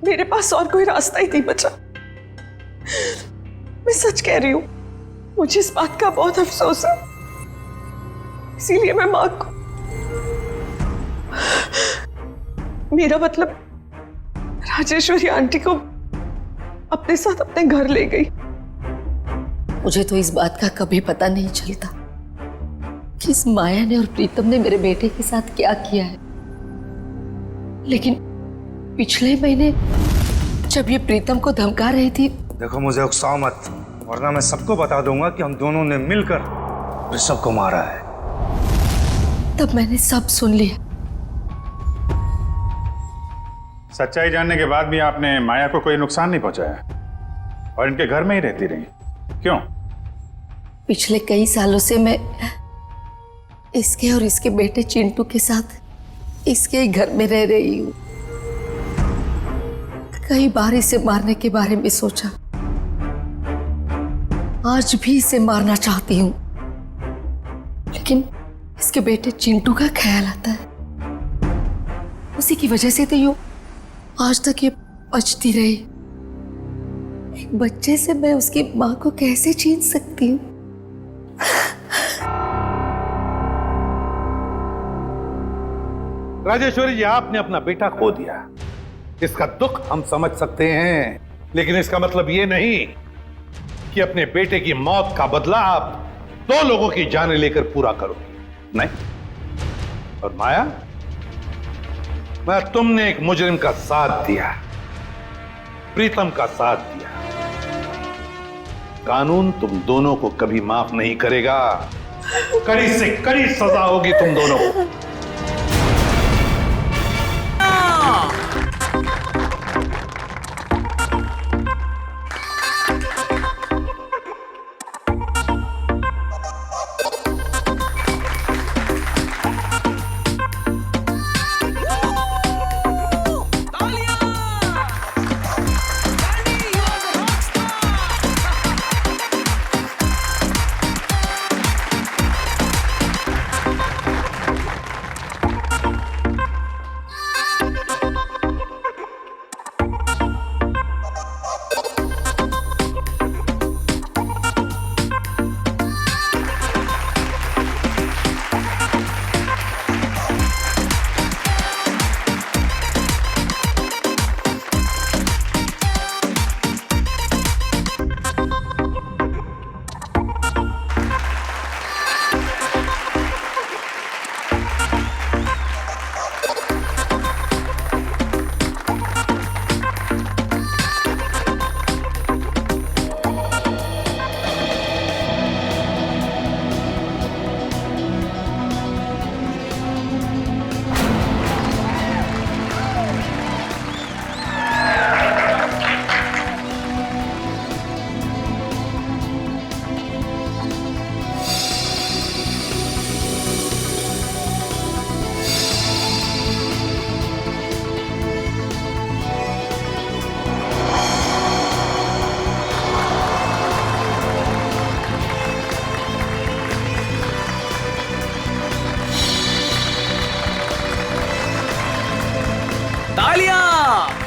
मेरे पास और कोई रास्ता ही नहीं बचा। मैं सच कह रही हूं, मुझे इस बात का बहुत अफसोस है। इसीलिए मैं मां को, मेरा मतलब राजेश्वरी आंटी को अपने साथ अपने घर ले गई। मुझे तो इस बात का कभी पता नहीं चलता कि इस माया ने और प्रीतम ने मेरे बेटे के साथ क्या किया है। लेकिन पिछले महीने जब ये प्रीतम को धमका रही थी। देखो, मुझे उकसाओ मत, वरना मैं सबको बता दूंगा कि हम दोनों ने मिलकर ऋषभ को मारा है। तब मैंने सब सुन लिया। सच्चाई जानने के बाद भी आपने माया को कोई नुकसान नहीं पहुंचाया और इनके घर में ही रहती रही, क्यों? पिछले कई सालों से मैं इसके और इसके बेटे चिंटू के साथ इसके ही घर में रह रही हूँ। कई बार इसे मारने के बारे में सोचा, आज भी इसे मारना चाहती हूँ, लेकिन इसके बेटे चिंटू का ख्याल आता है। उसी की वजह से तो यूं आज तक ये बचती रही। एक बच्चे से मैं उसकी माँ को कैसे छीन सकती हूँ? राजेश्वरी जी, आपने अपना बेटा खो दिया, इसका दुख हम समझ सकते हैं, लेकिन इसका मतलब ये नहीं कि अपने बेटे की मौत का बदला आप 2 लोगों की जानें लेकर पूरा करोगे। नहीं। और माया, तुमने एक मुजरिम का साथ दिया, प्रीतम का साथ दिया। कानून तुम दोनों को कभी माफ नहीं करेगा। कड़ी से कड़ी सजा होगी तुम दोनों को।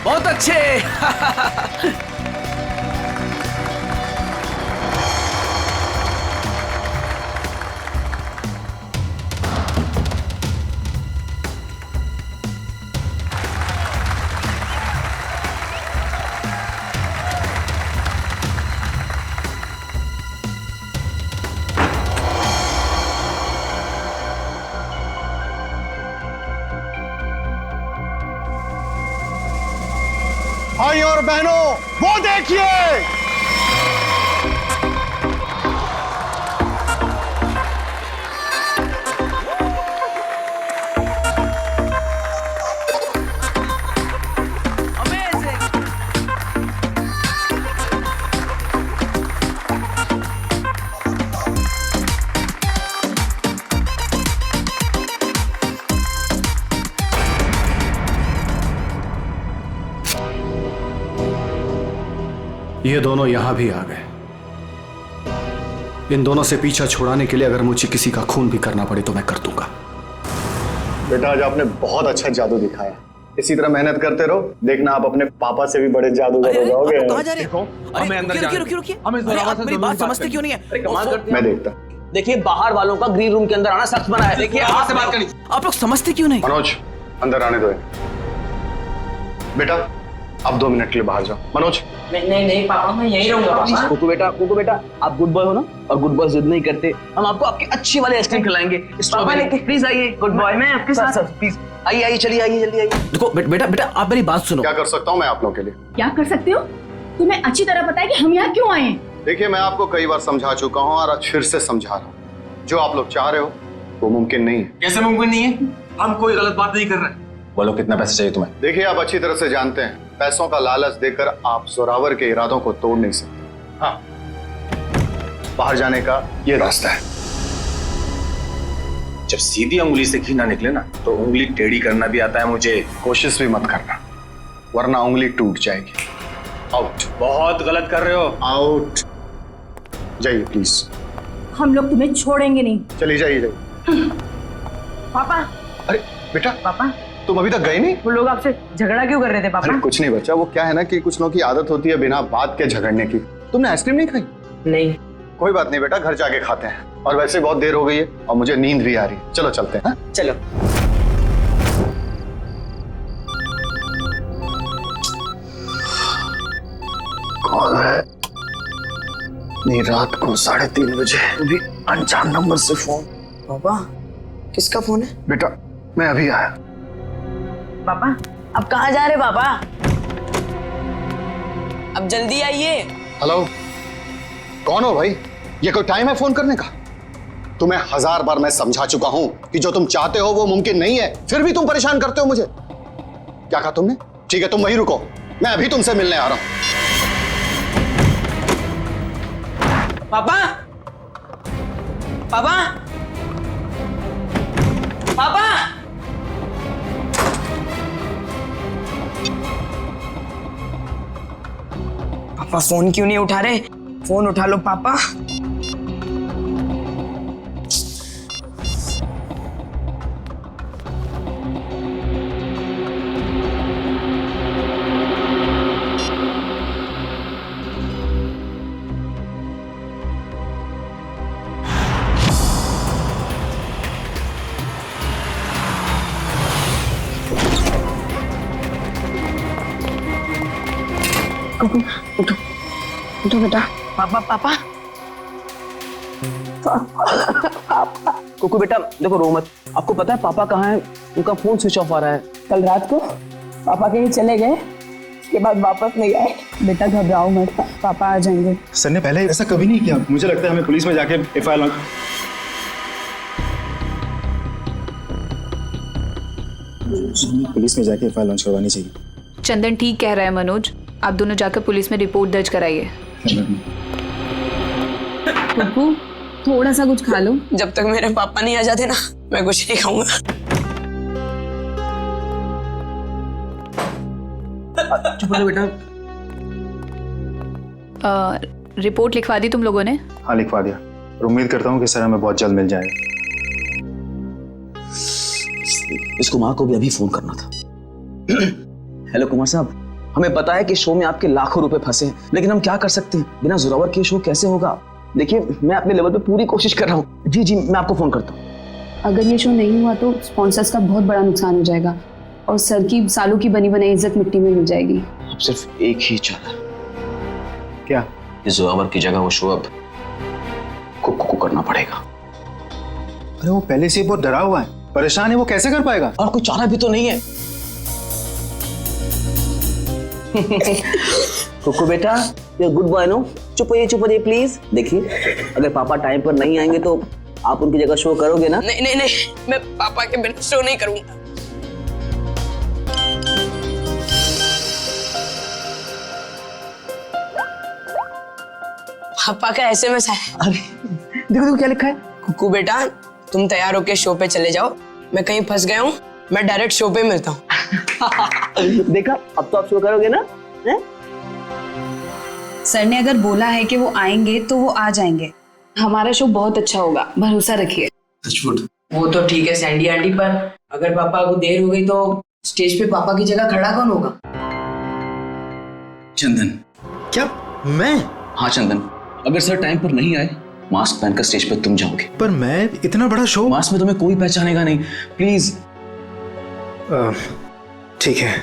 बहुत अच्छे। भाई और बहनों, वो देखिए, ये दोनों यहां भी आ गए। इन दोनों से पीछा छुड़ाने के लिए अगर मुझे किसी का खून भी करना पड़े तो मैं कर दूंगा। बेटा, आज आपने बहुत अच्छा जादू दिखाया। इसी तरह मेहनत करते रहो, देखना आप अपने पापा से भी बड़े जादूगर हो जाओगे। कहाँ जा रहे हो? हमें अंदर जाने दो। रुकिए। आप मेरी बात समझते क्यों नहीं है? मैं देखता। देखिए, बाहर वालों का ग्रीन रूम के अंदर आना सख्त मना है। देखिए, आपसे बात करनी। आप लोग समझते क्यों नहीं? मनोज, अंदर आने दो। बेटा, आप 2 मिनट के लिए बाहर जाओ। मनोज। नहीं पापा, मैं यहीं रहूंगा। कुकू बेटा, आप गुड बॉय हो ना, और गुड बॉय जिद नहीं करते। हम आपको आपकी अच्छी वाली आइसक्रीम खिलाएंगे। प्लीज आइए, गुड बॉय। मैं आपके साथ प्लीज आइए, चलिए आइए, जल्दी आइए। देखो बेटा, आप मेरी बात सुनो। क्या कर सकता हूँ मैं आप लोगों के लिए? क्या कर सकते हो? तुम्हें अच्छी तरह पता है कि हम यहाँ क्यों आए हैं। देखिए, मैं आपको कई बार समझा चुका हूँ और आज फिर से समझा रहा हूँ। जो आप लोग चाह रहे हो वो मुमकिन नहीं है। कैसे मुमकिन नहीं है? हम कोई गलत बात नहीं कर रहे। बोलो, कितना पैसा चाहिए तुम्हें? देखिए, आप अच्छी तरह से जानते हैं, पैसों का लालच देकर आप जोरावर के इरादों को तोड़ नहीं सकते। हाँ, बाहर जाने का ये रास्ता है। जब सीधी उंगली से घी ना निकले ना, तो उंगली टेढ़ी करना भी आता है मुझे। कोशिश भी मत करना, वरना उंगली टूट जाएगी। आउट। बहुत गलत कर रहे हो। आउट। जाइए प्लीज। हम लोग तुम्हें छोड़ेंगे नहीं। चलिए जाइए जाइए। पापा। अरे बेटा, पापा तुम अभी तक गए नहीं? वो लोग आपसे झगड़ा क्यों कर रहे थे पापा? अरे कुछ नहीं बच्चा, वो क्या है ना कि कुछ लोगों की आदत होती है बिना बात के झगड़ने की। तुमने आइसक्रीम नहीं खाई? नहीं। कोई बात नहीं बेटा, घर जाके खाते हैं। और वैसे बहुत देर हो गई है और मुझे नींद भी आ रही है। चलो चलते हैं। चलो। कौन है? नहीं, रात को 3:30 बजे भी अनजान नंबर से फोन। पापा किसका फोन है? बेटा मैं अभी आया। पापा अब कहाँ जा रहे पापा? अब जल्दी आइए। हेलो, कौन हो भाई? ये कोई टाइम है फोन करने का? तुम्हें 1000 बार मैं समझा चुका हूं कि जो तुम चाहते हो वो मुमकिन नहीं है, फिर भी तुम परेशान करते हो मुझे। क्या कहा तुमने? ठीक है, तुम वहीं रुको, मैं अभी तुमसे मिलने आ रहा हूं। पापा पापा पापा पापा फोन क्यों नहीं उठा रहे? फोन उठा लो पापा। उठो उठो बेटा। पापा पापा कुकू बेटा देखो, रो मत। आपको पता है पापा कहाँ हैं? उनका फोन स्विच ऑफ आ रहा है। कल रात को पापा कहीं चले गए, उसके बाद वापस नहीं आए। बेटा घबराओ मत, पापा आ जाएंगे। सर ने पहले ऐसा कभी नहीं किया। मुझे लगता है हमें पुलिस में जाके FIR लॉन्च करवानी चाहिए। चंदन ठीक कह रहा है मनोज, आप दोनों जाकर पुलिस में रिपोर्ट दर्ज कराइए। पप्पू थोड़ा सा कुछ खा लो। जब तक मेरे पापा नहीं आ जाते ना, मैं कुछ नहीं खाऊंगा। चुप रहो बेटा। रिपोर्ट लिखवा दी तुम लोगों ने? हाँ लिखवा दिया, और उम्मीद करता हूँ कि सर हमें बहुत जल्द मिल जाएगा। इस कुमार को भी अभी फोन करना था। हेलो कुमार साहब, हमें पता है कि शो में आपके लाखों रुपए फंसे हैं, लेकिन हम क्या कर सकते हैं? बिना जोरावर के शो कैसे होगा? देखिए मैं अपने लेवल पे पूरी कोशिश कर रहा हूँ। जी जी, मैं आपको फोन करता हूँ। अगर ये शो नहीं हुआ तो स्पॉन्सर्स का बहुत बड़ा नुकसान हो जाएगा और सर की सालों की बनी बनाई इज्जत मिट्टी में मिल जाएगी। अब सिर्फ एक ही चाल है। क्या? इस जोरावर की जगह वो शो अब कुकू को करना पड़ेगा। अरे वो पहले से बहुत डरा हुआ है, परेशान है, वो कैसे कर पाएगा? और कोई चारा भी तो नहीं है। कुकू बेटा, ये गुड बॉय नो, चुप होइए प्लीज। देखिए अगर पापा टाइम पर नहीं आएंगे तो आप उनकी जगह शो करोगे ना? नहीं नहीं नहीं, मैं पापा के बिना शो नहीं करूंगा। पापा का SMS है। अरे देखो क्या लिखा है। कुकू बेटा, तुम तैयार होके शो पे चले जाओ, मैं कहीं फंस गया हूँ, मैं डायरेक्ट शो पे मिलता हूँ। देखा, अब तो आप शो करोगे ना? सर ने अगर बोला है कि वो आएंगे तो वो आ जाएंगे। हमारा शो बहुत अच्छा होगा, भरोसा रखिए। वो तो ठीक है सैंडी आंटी, पर अगर पापा को देर हो गई तो स्टेज पे पापा की जगह खड़ा कौन होगा? चंदन। क्या? मैं? हाँ चंदन, अगर सर टाइम पर नहीं आए, मास्क पहनकर स्टेज पर तुम जाओगे। पर मैं इतना बड़ा शो। मास्क में तुम्हें कोई पहचानेगा नहीं, प्लीज। ठीक है।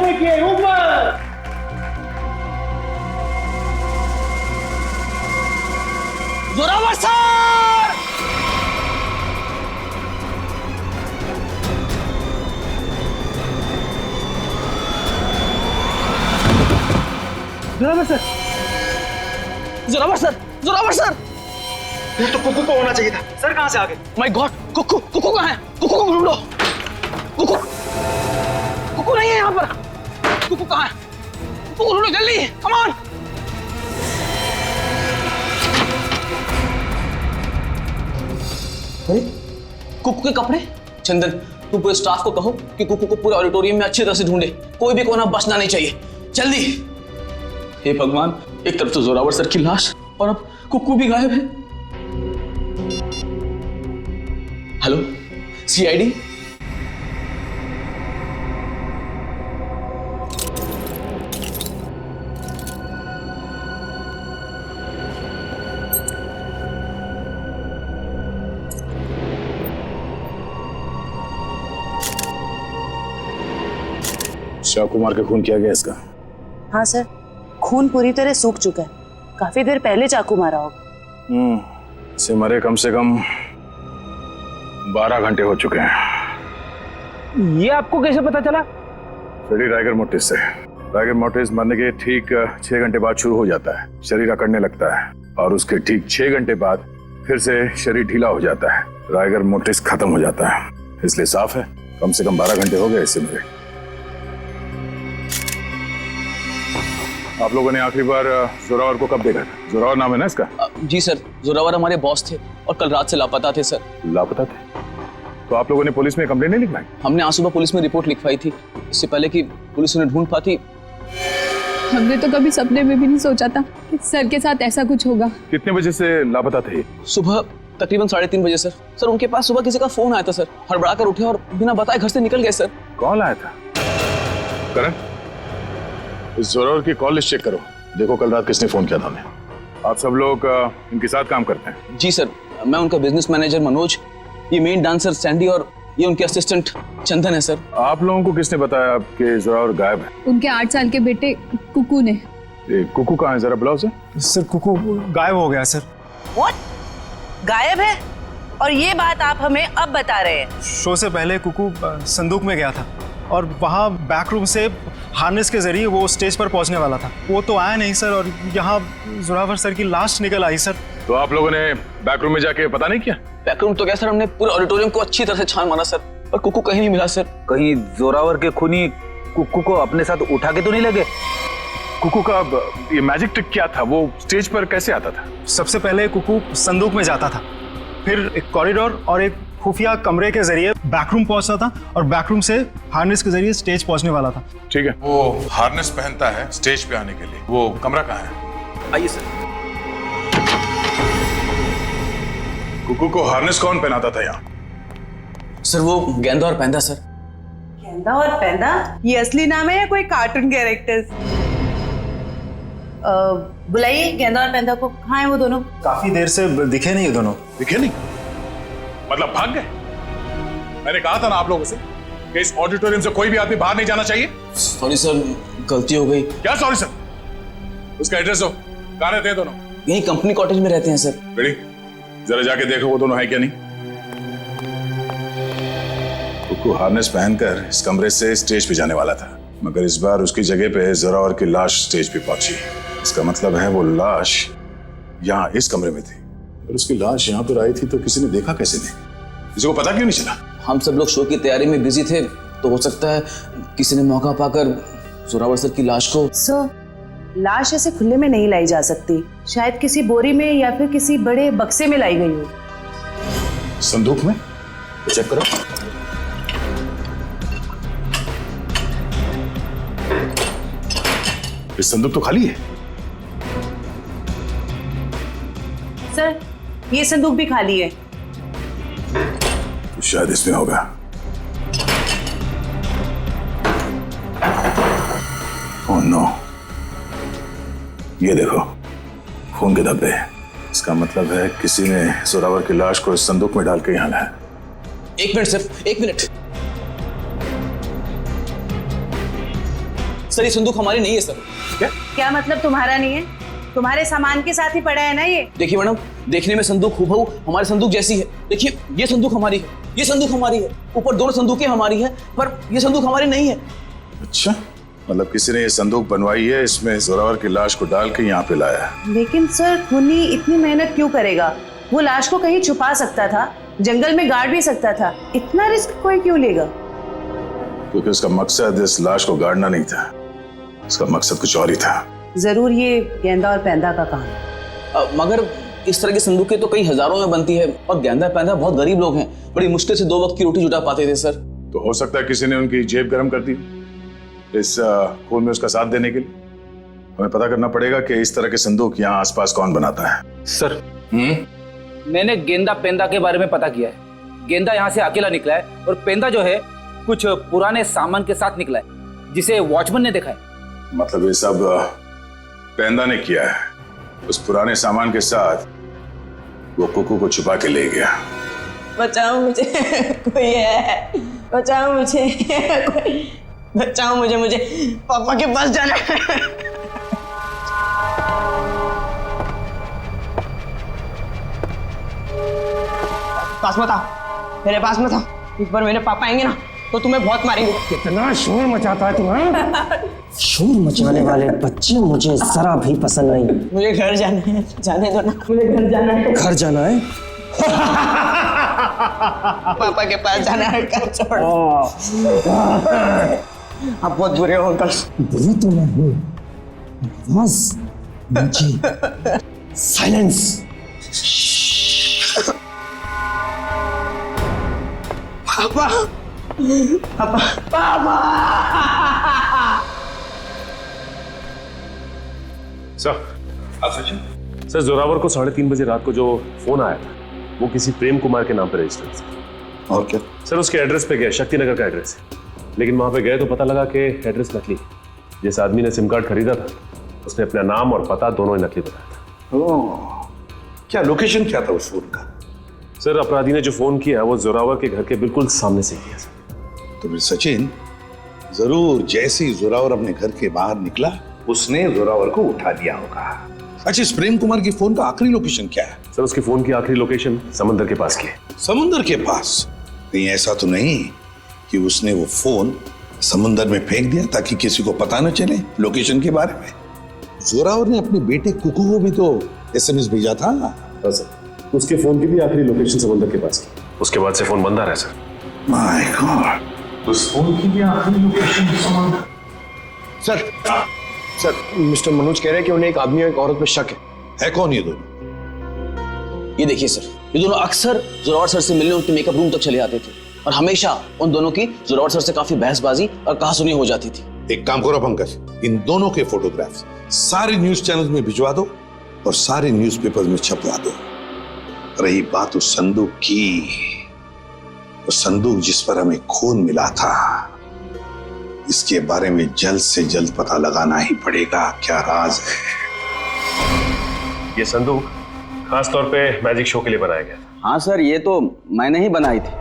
ऊपर देखिए, ऊपर। Zorawar sir! Zorawar sir, Zorawar sir, Zorawar sir! ये तो कुकू को होना चाहिए था। सर कहाँ से आ गए? माय गॉड, कुकू, कुकू कहाँ है? कुकू को ढूंढो। कुकू, कुकू नहीं है यहाँ पर। कुकू कहाँ है? कुकू को ढूंढो जल्दी, कम ऑन। अरे, कुकू के कपड़े? चंदन, तू पूरे स्टाफ को कहो कि कुकू को पूरे ऑडिटोरियम में अच्छी तरह से ढूंढे। कोई भी कोना बचना नहीं चाहिए। जल्दी। हे भगवान, एक तरफ तो जोरावर सर की लाश और अब कुकू भी गायब है। Hello, CID? चाकू मार के खून किया गया इसका? हाँ सर, खून पूरी तरह सूख चुका है। काफी देर पहले चाकू मारा होगा। इसे मरे कम से कम 12 घंटे हो चुके हैं। ये आपको कैसे पता चला? फ्रेडी राइगर मोर्टिस से। राइगर मोर्टिस मरने के ठीक 6 घंटे बाद शुरू हो जाता है, शरीर अकड़ने लगता है और उसके ठीक 6 घंटे बाद फिर से शरीर ढीला हो जाता है, राइगर मोर्टिस खत्म हो जाता है। इसलिए साफ है कम से कम 12 घंटे हो गए इससे मरे। आप लोगों ने आखिरी बार जोरावर को कब देखा था? जोरावर नाम है ना इसका? जी सर, जोरावर हमारे बॉस थे और कल रात से लापता थे सर। लापता थे? तो आप लोगों ने पुलिस में कंप्लेंट नहीं लिखवाई? हमने आज सुबह पुलिस में रिपोर्ट लिखवाई थी, इससे पहले कि पुलिस उन्हें ढूंढ पाती। हमने तो कभी सपने में भी नहीं सोचा था कि सर के साथ ऐसा कुछ होगा। कितने बजे से लापता थे? सुबह तकरीबन 3:30 बजे सर। सर उनके पास सुबह किसी का फोन आया था सर, हड़बड़ा कर उठे और बिना बताए घर से निकल गए सर। कौन आया था? करण, इस जोरावर की कॉल लिस्ट चेक करो, देखो कल रात किसने फोन किया था उन्हें। आप सब लोग इनके साथ काम करते हैं? जी सर, मैं उनका बिजनेस मैनेजर मनोज, ये मेन डांसर सैंडी और ये उनके असिस्टेंट चंदन है सर। आप लोगों को किसने बताया कि जोरावर गायब है? उनके 8 साल के बेटे कुकू ने। कुकू कहाँ है, जरा बुलाओ सर। सर कुकू गायब हो गया सर। What? गायब है? और ये बात आप हमें अब बता रहे हैं? शो से पहले कुकू संदूक में गया था और वहाँ बैक रूम से हार्नेस के जरिए वो स्टेज पर पहुंचने वाला था। वो तो आया नहीं सर और यहाँ जोरावर सर की लाश निकल आई सर। तो आप लोगों ने बैक रूम में जाके पता नहीं किया? बैक रूम तो क्या सर, हमने पूरे ऑडिटोरियम को अच्छी तरह से छान मारा सर, पर कुकू कहीं नहीं मिला सर। कहीं जोरावर के खूनी कुकू को अपने साथ उठा के तो नहीं लगे? कुकू का ये मैजिक ट्रिक क्या था, वो स्टेज पर कैसे आता था? सबसे पहले कुकू संदूक में जाता था, फिर एक कॉरिडोर और एक खुफिया कमरे के जरिए बैकरूम पहुंचता था और बैकरूम से हार्नेस के जरिए स्टेज पहुंचने वाला था। ठीक है। वो हार्नेस पहनता है स्टेज पे आने के लिए। वो कमरा कहाँ है? आइए सर। कुकू को हार्नेस कौन पहनाता था यहाँ? सर वो गेंदा और पैंदा सर। गेंदा और पैंदा? ये असली नाम है या कोई कार्टून कैरेक्टर्स? बुलाइए गेंदा और पैंदा को। कहाँ है वो दोनों? काफी देर से दिखे नहीं ये दोनों। दिखे नहीं? मतलब भाग गए? मैंने कहा था ना आप लोगों से कि इस ऑडिटोरियम से कोई भी आदमी बाहर नहीं जाना चाहिए। सॉरी सर, गलती हो गई। क्या सॉरी सर? उसका एड्रेस दो, कहाँ रहते हैं दोनों? यही कंपनी कॉटेज में रहते हैं सर। रेडी, जरा जाके देखो वो दोनों है क्या नहीं। कुकू हार्नेस पहनकर इस कमरे से स्टेज पे जाने वाला था, मगर इस बार उसकी जगह पे जोरावर की लाश स्टेज पे पहुंची। इसका मतलब है वो लाश यहाँ इस कमरे में थी। और उसकी लाश यहाँ पर आई थी तो किसी ने देखा कैसे नहीं? किसी को पता क्यों नहीं चला? हम सब लोग शो की तैयारी में बिजी थे, तो हो सकता है किसी ने मौका पाकर जोरावर सर की लाश को। सर, लाश ऐसे खुले में नहीं लाई जा सकती, शायद किसी बोरी में या फिर किसी बड़े बक्से में लाई गई हो। संदूक में? चेक करो। इस संदूक तो खाली है। सर, ये संदूक भी खाली है। तो शायद इसमें होगा। ओह नो, ये देखो खून के धब्बे। इसका मतलब है किसी ने जोरावर की लाश को इस संदूक में डाल के यहाँ लाया। एक मिनट सर, एक मिनट। सर ये संदूक हमारी नहीं है सर। क्या मतलब तुम्हारा नहीं है? तुम्हारे सामान के साथ ही पड़ा है ना ये। देखिए मैडम, देखने में संदूक हूबहू हमारे संदूक जैसी है। देखिए ये संदूक हमारी है, ये संदूक हमारी है, ऊपर दोनों संदूकें हमारी है, पर ये संदूक हमारी नहीं है। अच्छा, मतलब किसी ने ये संदूक बनवाई है, इसमें जोरावर की लाश को डाल के यहाँ पे लाया है। लेकिन सर खूनी इतनी मेहनत क्यों करेगा? वो लाश को कहीं छुपा सकता था, जंगल में गाड़ भी सकता था, इतना रिस्क कोई क्यों लेगा? क्योंकि उसका मकसद इस लाश को गाड़ना नहीं था, उसका मकसद कुछ और ही था। जरूर ये गेंदा और पैंदा का काम है। मगर इस तरह की संदूकें तो कई हजारों में बनती है और गेंदा पैंदा बहुत गरीब लोग हैं, बड़ी मुश्किल से 2 वक्त की रोटी जुटा पाते थे सर। तो हो सकता है किसी ने उनकी जेब गर्म कर दी इस खून में उसका साथ देने के लिए। हमें पता करना पड़ेगा कि इस तरह के संदूक यहाँ आसपास कौन बनाता है। सर मैंने गेंदा पेंदा के बारे में पता किया है। गेंदा यहाँ से अकेला निकला है और पेंदा जो है कुछ पुराने सामान के साथ निकला है, जिसे वॉचमैन ने देखा है। मतलब ये सब पेंदा ने किया है, उस पुराने सामान के साथ वो कुकू को छुपा के ले गया। बचाओ मुझे, कोई है, बचाओ मुझे, बचाओ मुझे, मुझे पापा के पास जाना है। पास मत आओ, मेरे पास मत आओ, एक बार मेरे पापा आएंगे ना तो तुम्हें बहुत मारेंगे। कितना शोर मचाता है तुम्हारा। शोर मचाने वाले बच्चे मुझे जरा भी पसंद नहीं। मुझे घर जाना है, जाने दो ना, मुझे घर जाना है। घर जाना है? पापा के पास जाना है, घर छोड़। आप बहुत बुरे हो अंकल। बुरे तो मैं हूँ, बस मुझे साइलेंस। पापा, पापा, पापा। सर जोरावर को 3:30 बजे रात को जो फोन आया था वो किसी प्रेम कुमार के नाम पर रजिस्टर्ड था। और क्या? सर उसके एड्रेस पे गए, शक्तिनगर का एड्रेस है, लेकिन वहां पे गए तो पता लगा कि एड्रेस नकली है। जिस आदमी ने सिम कार्ड खरीदा था उसने अपना नाम और पता दोनों ही नकली बताया था। ओह, क्या लोकेशन क्या था उस फोन का? सर अपराधी ने जो फोन किया वो जोरावर के घर के बिल्कुल सामने से किया। तो फिर सचिन जरूर जैसे ही जोरावर अपने घर के बाहर निकला उसने जोरावर को उठा दिया होगा। अच्छा, इस प्रेम कुमार की फोन का आखिरी लोकेशन क्या है? सर उसकी फोन की आखिरी लोकेशन समंदर के पास की है। समुंदर के पास? कहीं ऐसा तो नहीं कि उसने वो फोन समुंदर में फेंक दिया ताकि किसी को पता न चले लोकेशन के बारे में? जोरावर ने अपने बेटे कुकू को भी तो SMS भेजा था। हाँ सर, उसके फोन की भी आखिरी लोकेशन समंदर के पास की। उसके बाद से फोन बंद आ रहा है सर। माय गॉड, उस फोन की भी आखिरी लोकेशन समंदर। सर मिस्टर मनोज कह रहे हैं कि उन्हें एक आदमी और एक औरत पे शक है। कौन ये दोनों? ये देखिए सर, ये दोनों अक्सर जोरावर सर से मिलने उनके मेकअप रूम तक चले आते थे और हमेशा उन दोनों की जोरावर सर से काफी बहसबाजी और कहासुनी हो जाती थी। एक काम करो पंकज, इन दोनों के फोटोग्राफ्स सारे न्यूज चैनल में भिजवा दो और सारे न्यूज़पेपर में छपवा दो। रही बात उस संदूक की, वो संदूक जिस पर हमें खून मिला था, इसके बारे में जल्द से जल्द पता लगाना ही पड़ेगा। क्या राज है? ये संदूक खास तौर पे मैजिक शो के लिए बनाया गया था। हाँ सर, ये तो मैंने ही बनाई थी।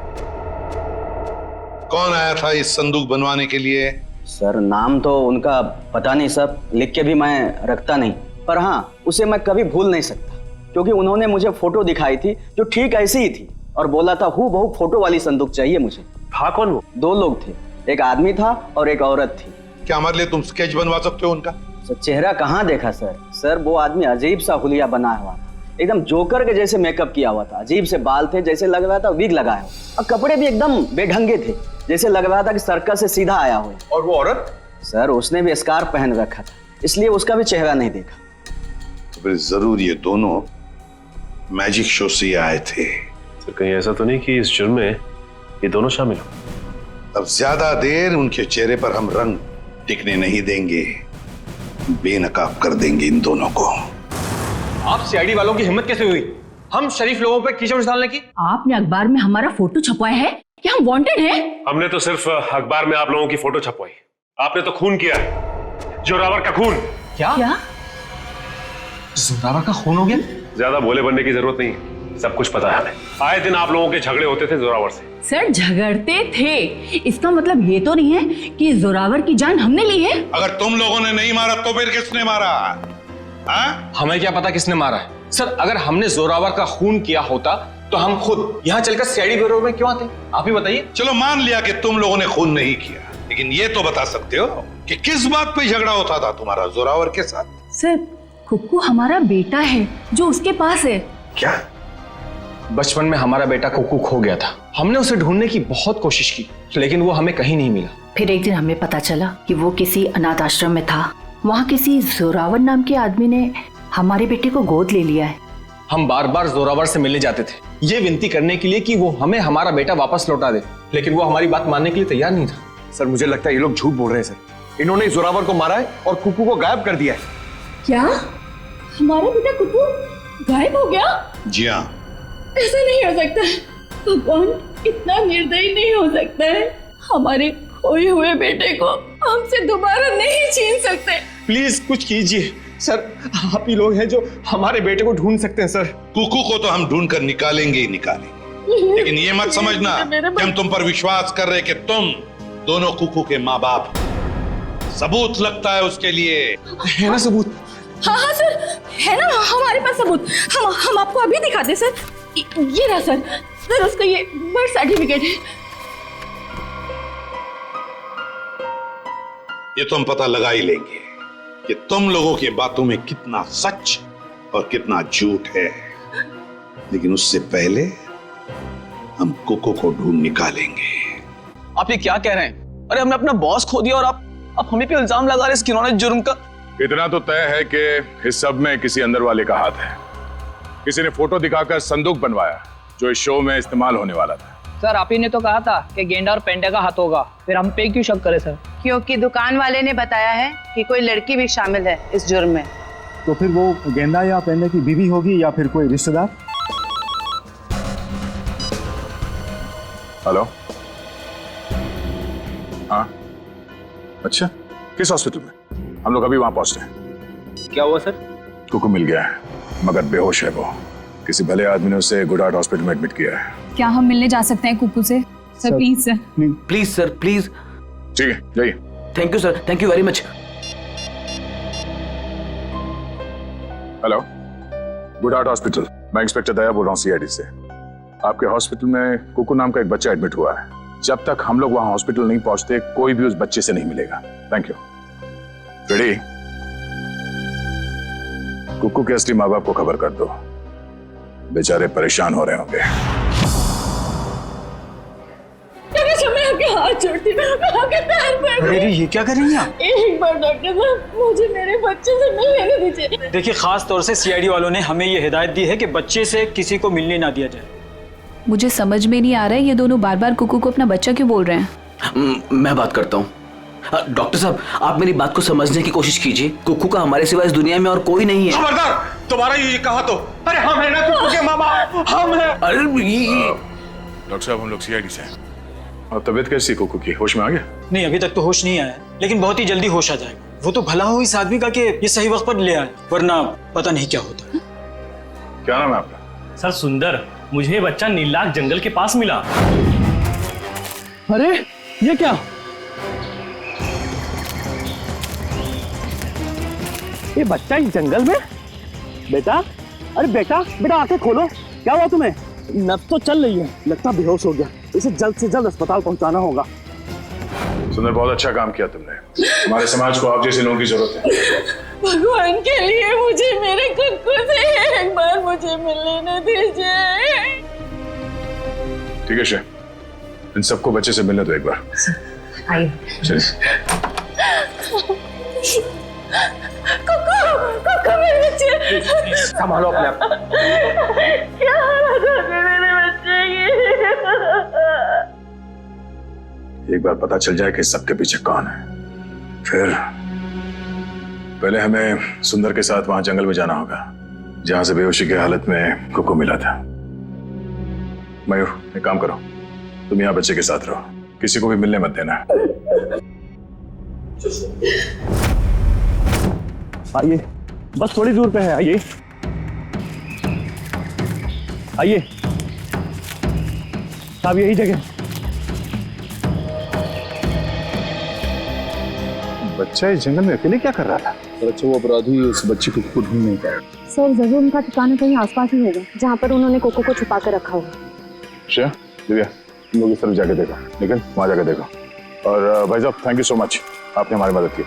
कौन आया था इस संदूक बनवाने के लिए? सर नाम तो उनका पता नहीं सर, लिख के भी मैं रखता नहीं, पर हाँ उसे मैं कभी भूल नहीं सकता क्योंकि उन्होंने मुझे फोटो दिखाई थी जो ठीक ऐसी ही थी और बोला था हूबहू फोटो वाली संदूक चाहिए मुझे। था कौन वो? 2 लोग थे, एक आदमी था और एक औरत थी। क्या हमारे लिए तुम स्केच बनवा सकते हो उनका? सर चेहरा कहाँ देखा सर? सर वो आदमी अजीब सा हुलिया बना हुआ था, एकदम जोकर के जैसे मेकअप किया हुआ था, अजीब से बाल थे, जैसे लग रहा था विग लगाया हो, और कपड़े भी एकदम बेढंगे थे, जैसे लग रहा था कि सर्कस से सीधा आया हो। और वो औरत? सर उसने भी स्कार्फ पहन रखा था, इसलिए उसका भी चेहरा नहीं देखा। तो फिर जरूर ये दोनों मैजिक शो से आए थे। सर कहीं ऐसा तो नहीं कि इस जुर्म में ये दोनों शामिल हो? अब ज्यादा देर उनके चेहरे पर हम रंग टिकने नहीं देंगे, बेनकाब कर देंगे इन दोनों को। आप सीआईडी वालों की हिम्मत कैसे हुई हम शरीफ लोगों पर कीचड़ डालने की? आपने अखबार में हमारा फोटो छपवाया है कि हम वांटेड हैं? हमने तो सिर्फ अखबार में आप लोगों की फोटो छपवाई, आपने तो खून किया है, जोरावर का खून। क्या? जोरावर का खून हो गया? ज्यादा भोले बनने की जरूरत नहीं, सब कुछ पता है हमें। आए दिन आप लोगों के झगड़े होते थे जोरावर से। सर झगड़ते थे, इसका मतलब ये तो नहीं है कि जोरावर की जान हमने ली है। अगर तुम लोगों ने नहीं मारा तो फिर किसने मारा? हमें क्या पता किसने मारा है सर। अगर हमने जोरावर का खून किया होता तो हम खुद यहाँ चलकर सीआईडी ब्यूरो में क्यों आते? आप ही बताइए। चलो मान लिया कि तुम लोगों ने खून नहीं किया, लेकिन ये तो बता सकते हो कि किस बात पे झगड़ा होता था तुम्हारा जोरावर के साथ? सर कुक्कू हमारा बेटा है जो उसके पास है। क्या? बचपन में हमारा बेटा कुक्कू खो गया था। हमने उसे ढूंढने की बहुत कोशिश की, लेकिन वो हमें कहीं नहीं मिला। फिर एक दिन हमें पता चला कि वो किसी अनाथ आश्रम में था। वहाँ किसी जोरावर नाम के आदमी ने हमारे बेटे को गोद ले लिया है। हम बार बार जोरावर से मिलने जाते थे, ये विनती करने के लिए कि वो हमें हमारा बेटा वापस लौटा दे, लेकिन वो हमारी बात मानने के लिए तैयार नहीं था। सर मुझे लगता है ये लोग झूठ बोल रहे हैं सर। इन्होंने जोरावर को मारा है और कुक्कू को गायब कर दिया है। क्या हमारा बेटा कुक्कू गायब हो गया? जी हाँ। ऐसा नहीं हो सकता है, भगवान इतना निर्दयी नहीं हो सकता है। हमारे खोए हुए बेटे को हमसे दोबारा नहीं छीन सकते। प्लीज कुछ कीजिए सर, आप ही लोग हैं जो हमारे बेटे को ढूंढ सकते हैं सर। कुक्कू को तो हम ढूंढ कर निकालेंगे ही निकालेंगे, लेकिन ये मत समझना कि हम तुम पर विश्वास कर रहे कि तुम दोनों कुक्कू के माँ बाप। सबूत लगता है उसके लिए। है ना सबूत? हाँ सर है ना हमारे पास सबूत। हम आपको अभी दिखाते सर। ये रहा सर उसका ये बर्थ सर्टिफिकेट है। ये तो हम पता लगा ही लेंगे कि तुम लोगों की बातों में कितना सच और कितना झूठ है, लेकिन उससे पहले हम कुक्कू को ढूंढ निकालेंगे। आप ये क्या कह रहे हैं? अरे हमने अपना बॉस खो दिया और आप हमें पे इल्जाम लगा रहे हैं इस घिनौने जुर्म का। इतना तो तय है कि इस सब में किसी अंदर वाले का हाथ है। किसी ने फोटो दिखाकर संदूक बनवाया जो इस शो में इस्तेमाल होने वाला था। सर आप ही ने तो कहा था कि गेंडा और पेंडा का हाथ होगा, फिर हम पे क्यों शक करें सर? क्योंकि दुकान वाले ने बताया है कि कोई लड़की भी शामिल है इस जुर्म में। तो फिर वो गेंदा या पेंडे की बीवी होगी या फिर कोई रिश्तेदार? हेलो, हाँ अच्छा, किस हॉस्पिटल में? हम लोग अभी वहां पहुंचते हैं। क्या हुआ सर? कुक्कू मिल गया है, मगर बेहोश है वो। किसी भले आदमी ने उसे गुड हार्ट हॉस्पिटल में एडमिट किया है। क्या हम मिलने जा सकते हैं कुक्कू से? Sir please sir. Please sir please. ठीक है जाइए। Thank you sir, thank you very much. Hello, good heart hospital, मैं इंस्पेक्टर दया बोल रहा हूँ सीआईडी से। आपके हॉस्पिटल में कुक्कू नाम का एक बच्चा एडमिट हुआ है। जब तक हम लोग वहां हॉस्पिटल नहीं पहुंचते कोई भी उस बच्चे से नहीं मिलेगा। Thank you. रेडी? कुक्कू के असली माँ बाप को खबर कर दो, बेचारे परेशान हो रहे होंगे। मैं आपके हाथ जोड़ती हूँ, मैं आपके पैर पड़ रही हूँ। ये क्या कर रही हैं आप? एक बार डॉक्टर साहब मुझे मेरे बच्चे से मिल लेने दीजिए। देखिए खास तौर से सीआईडी वालों ने हमें ये हिदायत दी है कि बच्चे से किसी को मिलने ना दिया जाए। मुझे समझ में नहीं आ रहा है ये दोनों बार बार कुक्कू को अपना बच्चा क्यों बोल रहे हैं। मैं बात करता हूँ। डॉक्टर साहब आप मेरी बात को समझने की कोशिश कीजिए। कुक्कू का हमारे सिवा इस दुनिया में और कोई नहीं है। खबरदार, तुम्हारा ये कहा तो। अरे हम है ना कुक्कू के माँ बाप, हम है। अरे डॉक्टर साहब हम लोग सीआईडी से हैं। और तबीयत कैसी कुक्कू की? होश में आ गया? नहीं अभी तक तो होश नहीं आया, लेकिन बहुत ही जल्दी होश आ जाएगा। वो तो भला हो इस आदमी का कि ये सही वक्त पर ले आए, वरना पता नहीं क्या होता। क्या नाम है आपका? सर सुंदर, मुझे ये बच्चा नीलाग जंगल के पास मिला। अरे ये क्या? ये बच्चा इस जंगल में? बेटा, अरे बेटा बेटा आंखें खोलो, क्या हुआ तुम्हें? नब्ज तो चल रही है, लगता बेहोश हो गया। इसे जल्द से जल्द अस्पताल पहुंचाना होगा। सुंदर बहुत अच्छा काम किया तुमने। हमारे समाज को आप जैसे लोगों की जरूरत है। भगवान के लिए मुझे मेरे कुक्कू से एक बार मुझे मिलने दीजिए। ठीक है शे, इन सबको बच्चे से मिलने दो एक बार। आइए। कुक्कू मेरे बच्चे। संभालो अपने आप। क्या हालत हो गई मेरे बच्चे की? एक बार पता चल जाए कि सबके पीछे कौन है, फिर पहले हमें सुंदर के साथ वहां जंगल में जाना होगा जहां से बेहोशी की हालत में कुक्कू मिला था। मयूर एक काम करो, तुम यहाँ बच्चे के साथ रहो, किसी को भी मिलने मत देना। आइए, बस थोड़ी दूर पे है, आइए आइए। साहब यही जगह। बच्चा इस जंगल में अकेले क्या कर रहा था? अच्छा, वो अपराधी उस बच्ची को खुद ढूंढ नहीं पाया। सर जरूर उनका ठिकाना कहीं आसपास ही होगा जहाँ पर उन्होंने कोको को छुपा कर रखा होगा। अच्छा दिव्या, तुम लोग इस तरफ जाके देखो, निकल वहां जाके देखो। और भाई साहब थैंक यू सो मच, आपने हमारी मदद की।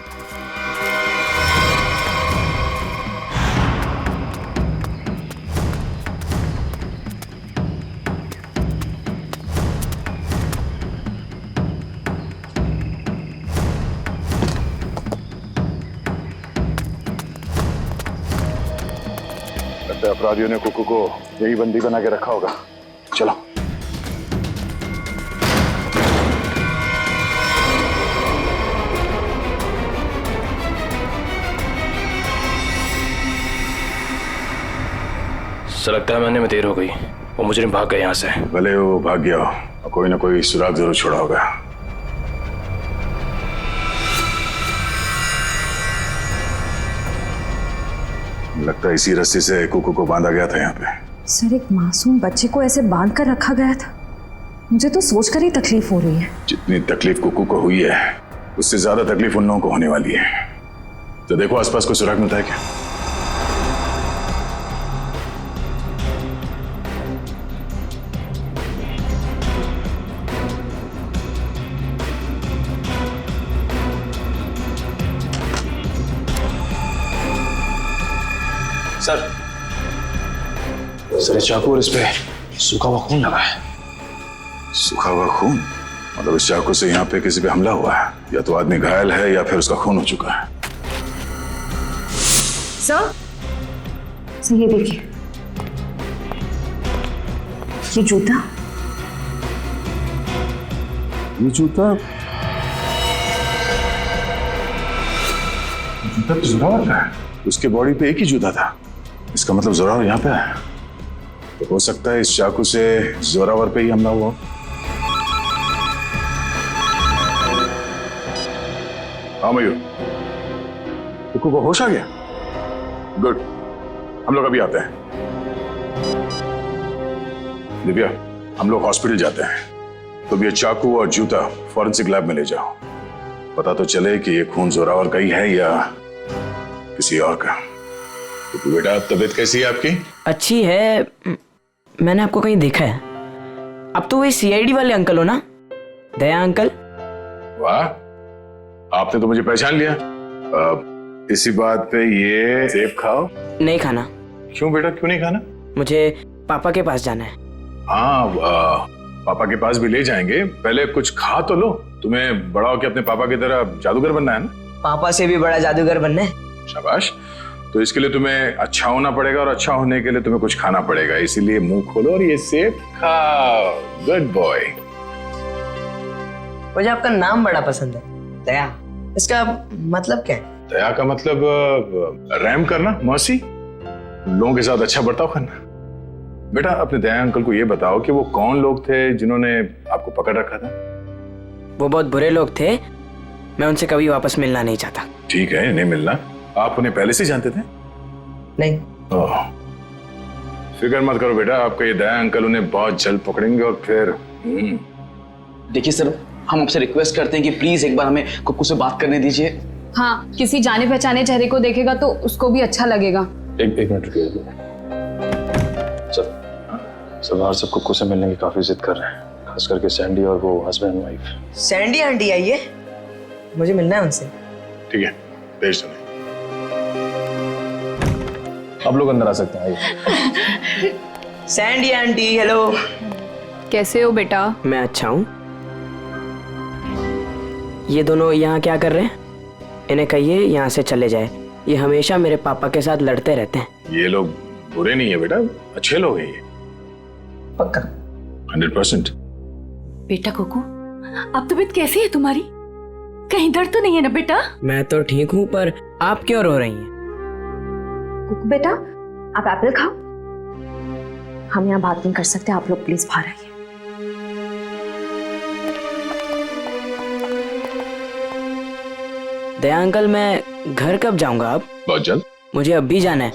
अपराधियों ने कुकू को यही बंदी बना के रखा होगा। चलो। सर लगता है मैंने में देर हो गई, वो मुजरिम भाग गए यहाँ से। भले वो भाग गया हो, कोई ना कोई सुराग जरूर छोड़ा होगा। लगता है इसी रस्सी से कुकू को बांधा गया था यहाँ पे। सर एक मासूम बच्चे को ऐसे बांध कर रखा गया था, मुझे तो सोचकर ही तकलीफ हो रही है। जितनी तकलीफ कुकू को हुई है उससे ज्यादा तकलीफ उन लोगों को होने वाली है। तो देखो आसपास कोई सुराग मिलता है क्या? सर इस चाकू और इस पे सूखा हुआ खून लगा है। सूखा हुआ खून? मतलब इस चाकू से यहाँ पे किसी पे हमला हुआ है, या तो आदमी घायल है या फिर उसका खून हो चुका है। सर ये देखिए, ये जूता, ये जूता तो जोरावर का है। उसके बॉडी पे एक ही जूता था, इसका मतलब जोरावर यहाँ पे है। तो हो सकता है इस चाकू से जोरावर पे ही हमला हुआ। हाँ मयूर, कुकू को होश आ गया? गुड, हम लोग अभी आते हैं। दिव्या, हम लोग हॉस्पिटल जाते हैं। तो ये चाकू और जूता फॉरेंसिक लैब में ले जाओ, पता तो चले कि ये खून जोरावर का ही है या किसी और का। तो बेटा तबीयत कैसी है आपकी? अच्छी है, मैंने आपको कहीं देखा है। अब तो वही सीआईडी वाले अंकल हो ना, दया अंकल? वाह, आपने तो मुझे पहचान लिया। इसी बात पे ये सेब खाओ। नहीं खाना। क्यों बेटा, क्यों नहीं खाना? मुझे पापा के पास जाना है। हाँ, पापा के पास भी ले जाएंगे, पहले कुछ खा तो लो। तुम्हें बड़ा होकर अपने पापा की तरह जादूगर बनना है ना? पापा से भी बड़ा जादूगर बनना है। शाबाश। तो इसके लिए तुम्हें अच्छा होना पड़ेगा, और अच्छा होने के लिए तुम्हें कुछ खाना पड़ेगा। इसीलिए मुंह खोलो और ये सेब खाओ। Good boy. मुझे आपका नाम बड़ा पसंद है, दया। इसका मतलब क्या है? दया का मतलब रहम करना, मर्सी, लोगों के साथ अच्छा बर्ताव करना। बेटा अपने दया अंकल को ये बताओ कि वो कौन लोग थे जिन्होंने आपको पकड़ रखा था? वो बहुत बुरे लोग थे, मैं उनसे कभी वापस मिलना नहीं चाहता। ठीक है, नहीं मिलना। आप उन्हें पहले से जानते थे? नहीं। फिक्र मत करो बेटा, आपका ये दया अंकल उन्हें बहुत जल्द पकड़ेंगे और फिर देखिए सर, हम आपसे रिक्वेस्ट करते हैं कि प्लीज एक बार हमें कुकू से बात करने दीजिए। हाँ, किसी जाने पहचाने चेहरे को देखेगा तो उसको भी अच्छा लगेगा। एक मिनट रुकिए सर, बाहर सब कुकू से मिलने की काफी जिद कर रहे हैं, खास करके सैंडी और वो husband and wife. Sandy aunty आई है, मुझे मिलना है उनसे। ठीक है, भेज दो। आप लोग अंदर आ सकते हैं, आइए। Sandy aunty, hello. कैसे हो बेटा? मैं अच्छा हूँ। ये दोनों यहाँ क्या कर रहे हैं? इन्हें कहिए यहाँ से चले जाए, ये हमेशा मेरे पापा के साथ लड़ते रहते हैं। ये लोग बुरे नहीं है बेटा, अच्छे लोग हैं ये। पक्का? 100%। बेटा कुकू, अब तबीयत कैसी है तुम्हारी? कहीं दर्द तो नहीं है ना बेटा? मैं तो ठीक हूँ, पर आप क्यों रो रही हैं? कुकू बेटा, आप एप्पल खाओ। हम यहाँ बात नहीं कर सकते, आप लोग प्लीज बाहर आइए। दया अंकल, मैं घर कब जाऊंगा? अब बहुत जल्द। मुझे अब भी जाना है,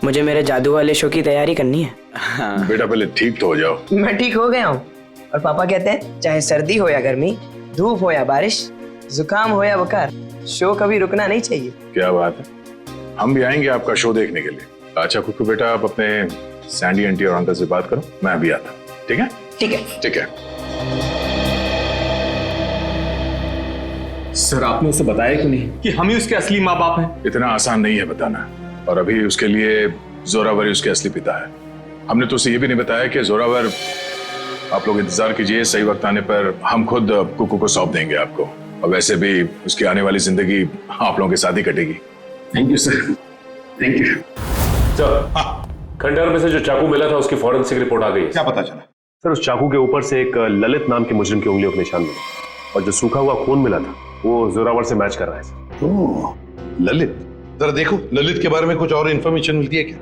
मुझे मेरे जादू वाले शो की तैयारी करनी है। बेटा पहले ठीक तो हो जाओ। मैं ठीक हो गया हूँ, और पापा कहते हैं चाहे सर्दी हो या गर्मी, धूप हो या बारिश, जुकाम हो या बुखार, शो कभी रुकना नहीं चाहिए। क्या बात है, हम भी आएंगे आपका शो देखने के लिए। अच्छा कुकू बेटा, आप अपने सैंडी आंटी और अंकल से बात करो, मैं अभी आता हूँ। ठीक है? ठीक है। ठीक है। सर आपने उसे बताया क्यों नहीं कि हम ही उसके असली माँ बाप हैं? इतना आसान नहीं है बताना, और अभी उसके लिए जोरावर ही उसके असली पिता है। हमने तो उसे ये भी नहीं बताया कि जोरावर, आप लोग इंतजार कीजिए, सही वक्त आने पर हम खुद कुकू को सौंप देंगे आपको, और वैसे भी उसकी आने वाली जिंदगी आप लोगों के साथ ही कटेगी। Thank you sir, thank you. Sir, खंडहर में से जो चाकू मिला था उसकी फॉरेंसिक रिपोर्ट आ गई है। क्या पता चला? सर उस चाकू के ऊपर से एक ललित नाम के मुजरिम की उंगलियों के निशान मिले, और जो सूखा हुआ खून मिला था वो जोरावर से मैच कर रहा है सर। ओह, ललित, जरा देखो ललित के बारे में कुछ और इन्फॉर्मेशन मिलती है क्या?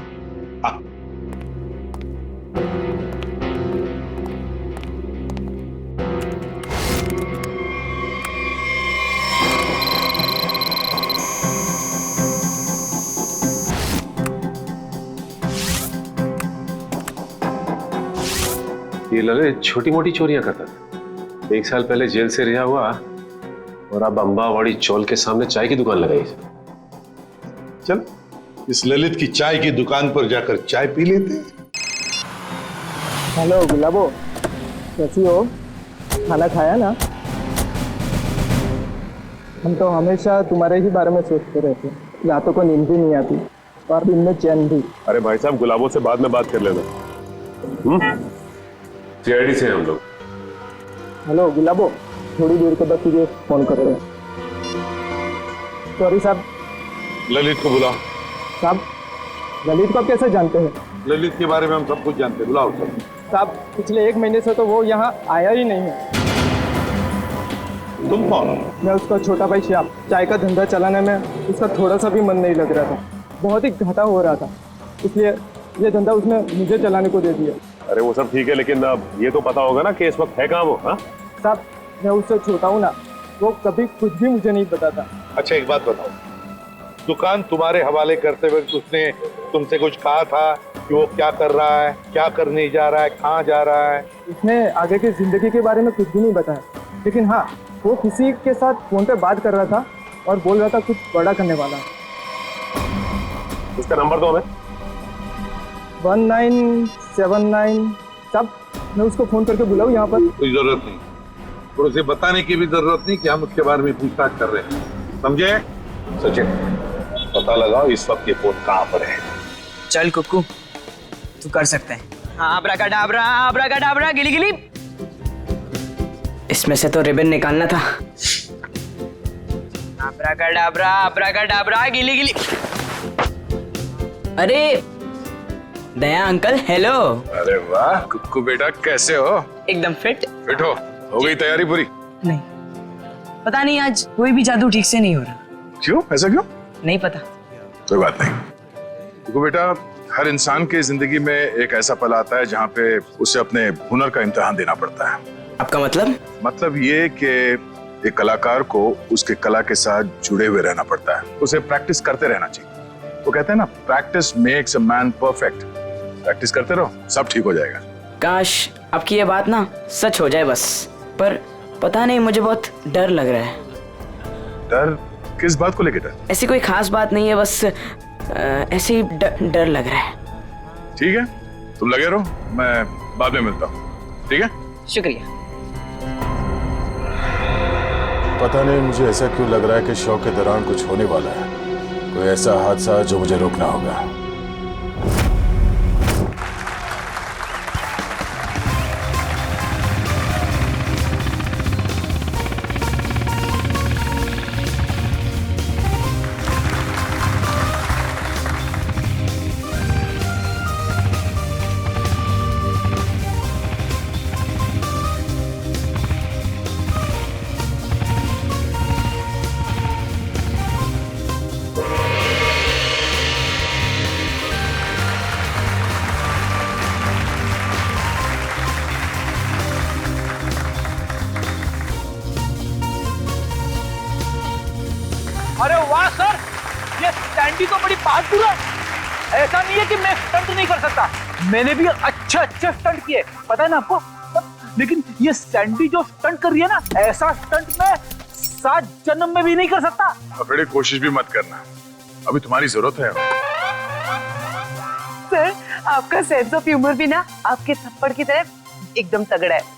ये ललित छोटी मोटी चोरियां करता था, 1 साल पहले जेल से रिहा हुआ, और अब अंबावाड़ी चौल के सामने चाय की दुकान लगाई। चल इस ललित की चाय की दुकान पर जाकर चाय पी लेते हैं। हेलो गुलाबो, कैसी हो? खाना खाया ना? हम तो हमेशा तुम्हारे ही बारे में सोचते रहते, रातों को नींद भी नहीं आती और दिन में चैन भी। अरे भाई साहब, गुलाबों से बाद में बात कर लेना। सीआईडी से हम लोग। हेलो गुलाबो, थोड़ी देर के बाद तुझे फोन करते हैं। सॉरी साहब। ललित को बुलाओ। साहब, ललित को आप कैसे जानते हैं? ललित के बारे में हम सब कुछ जानते हैं, बुलाओ सब। साहब, पिछले 1 महीने से तो वो यहाँ आया ही नहीं है। तुम कौन? मैं उसका छोटा भाई श्याम। चाय का धंधा चलाने में उसका थोड़ा सा भी मन नहीं लग रहा था, बहुत ही घाटा हो रहा था, इसलिए ये धंधा उसने मुझे चलाने को दे दिया। अरे वो सब ठीक है, लेकिन अब ये तो पता होगा ना कि इस वक्त है कहाँ वो? हाँ साहब, मैं उससे छोटा हूँ ना, वो कभी कुछ भी मुझे नहीं बताता। अच्छा एक बात बताओ, दुकान तुम्हारे हवाले करते वक्त उसने तुमसे कुछ कहा था कि वो क्या कर रहा है, क्या करने जा रहा है, कहाँ जा रहा है? उसने आगे की जिंदगी के बारे में कुछ भी नहीं बताया, लेकिन हाँ, वो किसी के साथ फोन पे बात कर रहा था और बोल रहा था कुछ बड़ा करने वाला। उसका नंबर दो हमें। 1979। साहब, मैं उसको फोन करके बुलाऊं यहाँ पर? कोई जरूरत नहीं, और उसे बताने की भी जरूरत नहीं कि हम उसके बारे में पूछताछ कर रहे हैं, समझे? सचिन, पता लगाओ इस वक्त ये फोन कहाँ पर है। चल कुक्कू, तू कर सकते हैं। हाँ, अब्राकडाब्रा, अब्राकडाब्रा, गिली गिली। इसमें से तो रिबन निकालना था। अब्राकडाब्रा, अब्राकडाब्रा, गिली गिली। अरे दया अंकल, हेलो। अरे वाह कुक्कू बेटा, कैसे हो? एकदम फिट हो गई तैयारी पूरी? नहीं, पता नहीं आज कोई भी जादू ठीक से नहीं हो रहा। क्यों? ऐसा क्यों? नहीं पता। कोई बात नहीं कुक्कू बेटा, हर इंसान की जिंदगी में एक ऐसा पल आता है जहाँ पे उसे अपने हुनर का इम्तिहान देना पड़ता है। आपका मतलब? मतलब ये कि एक कलाकार को उसके कला के साथ जुड़े हुए रहना पड़ता है, उसे प्रैक्टिस करते रहना चाहिए। वो कहते हैं ना, practice makes a man perfect. Practice करते रहो, सब ठीक हो जाएगा। काश आपकी ये बात ना सच हो जाए बस, पर पता नहीं, मुझे बहुत डर लग रहा है। डर? किस बात को लेकर डर? ऐसी कोई खास बात नहीं है, बस ऐसे ही डर लग रहा है। ठीक है, तुम लगे रहो, मैं बाद में मिलता हूँ। ठीक है, शुक्रिया। पता नहीं मुझे ऐसा क्यों लग रहा है कि शो के दौरान कुछ होने वाला है, कोई ऐसा हादसा जो मुझे रोकना होगा। अरे वाह सर, ये सैंडी तो बड़ी बहादुर है। ऐसा नहीं है कि मैं स्टंट नहीं कर सकता, मैंने भी अच्छे स्टंट किए, पता है ना आपको। लेकिन ये सैंडी जो स्टंट कर रही है ना, ऐसा स्टंट मैं 7 जन्म में भी नहीं कर सकता। अब बेटे कोशिश भी मत करना, अभी तुम्हारी जरूरत है। सर, आपका सेंस ऑफ ह्यूमर भी ना आपके थप्पड़ की तरह एकदम तगड़ा है।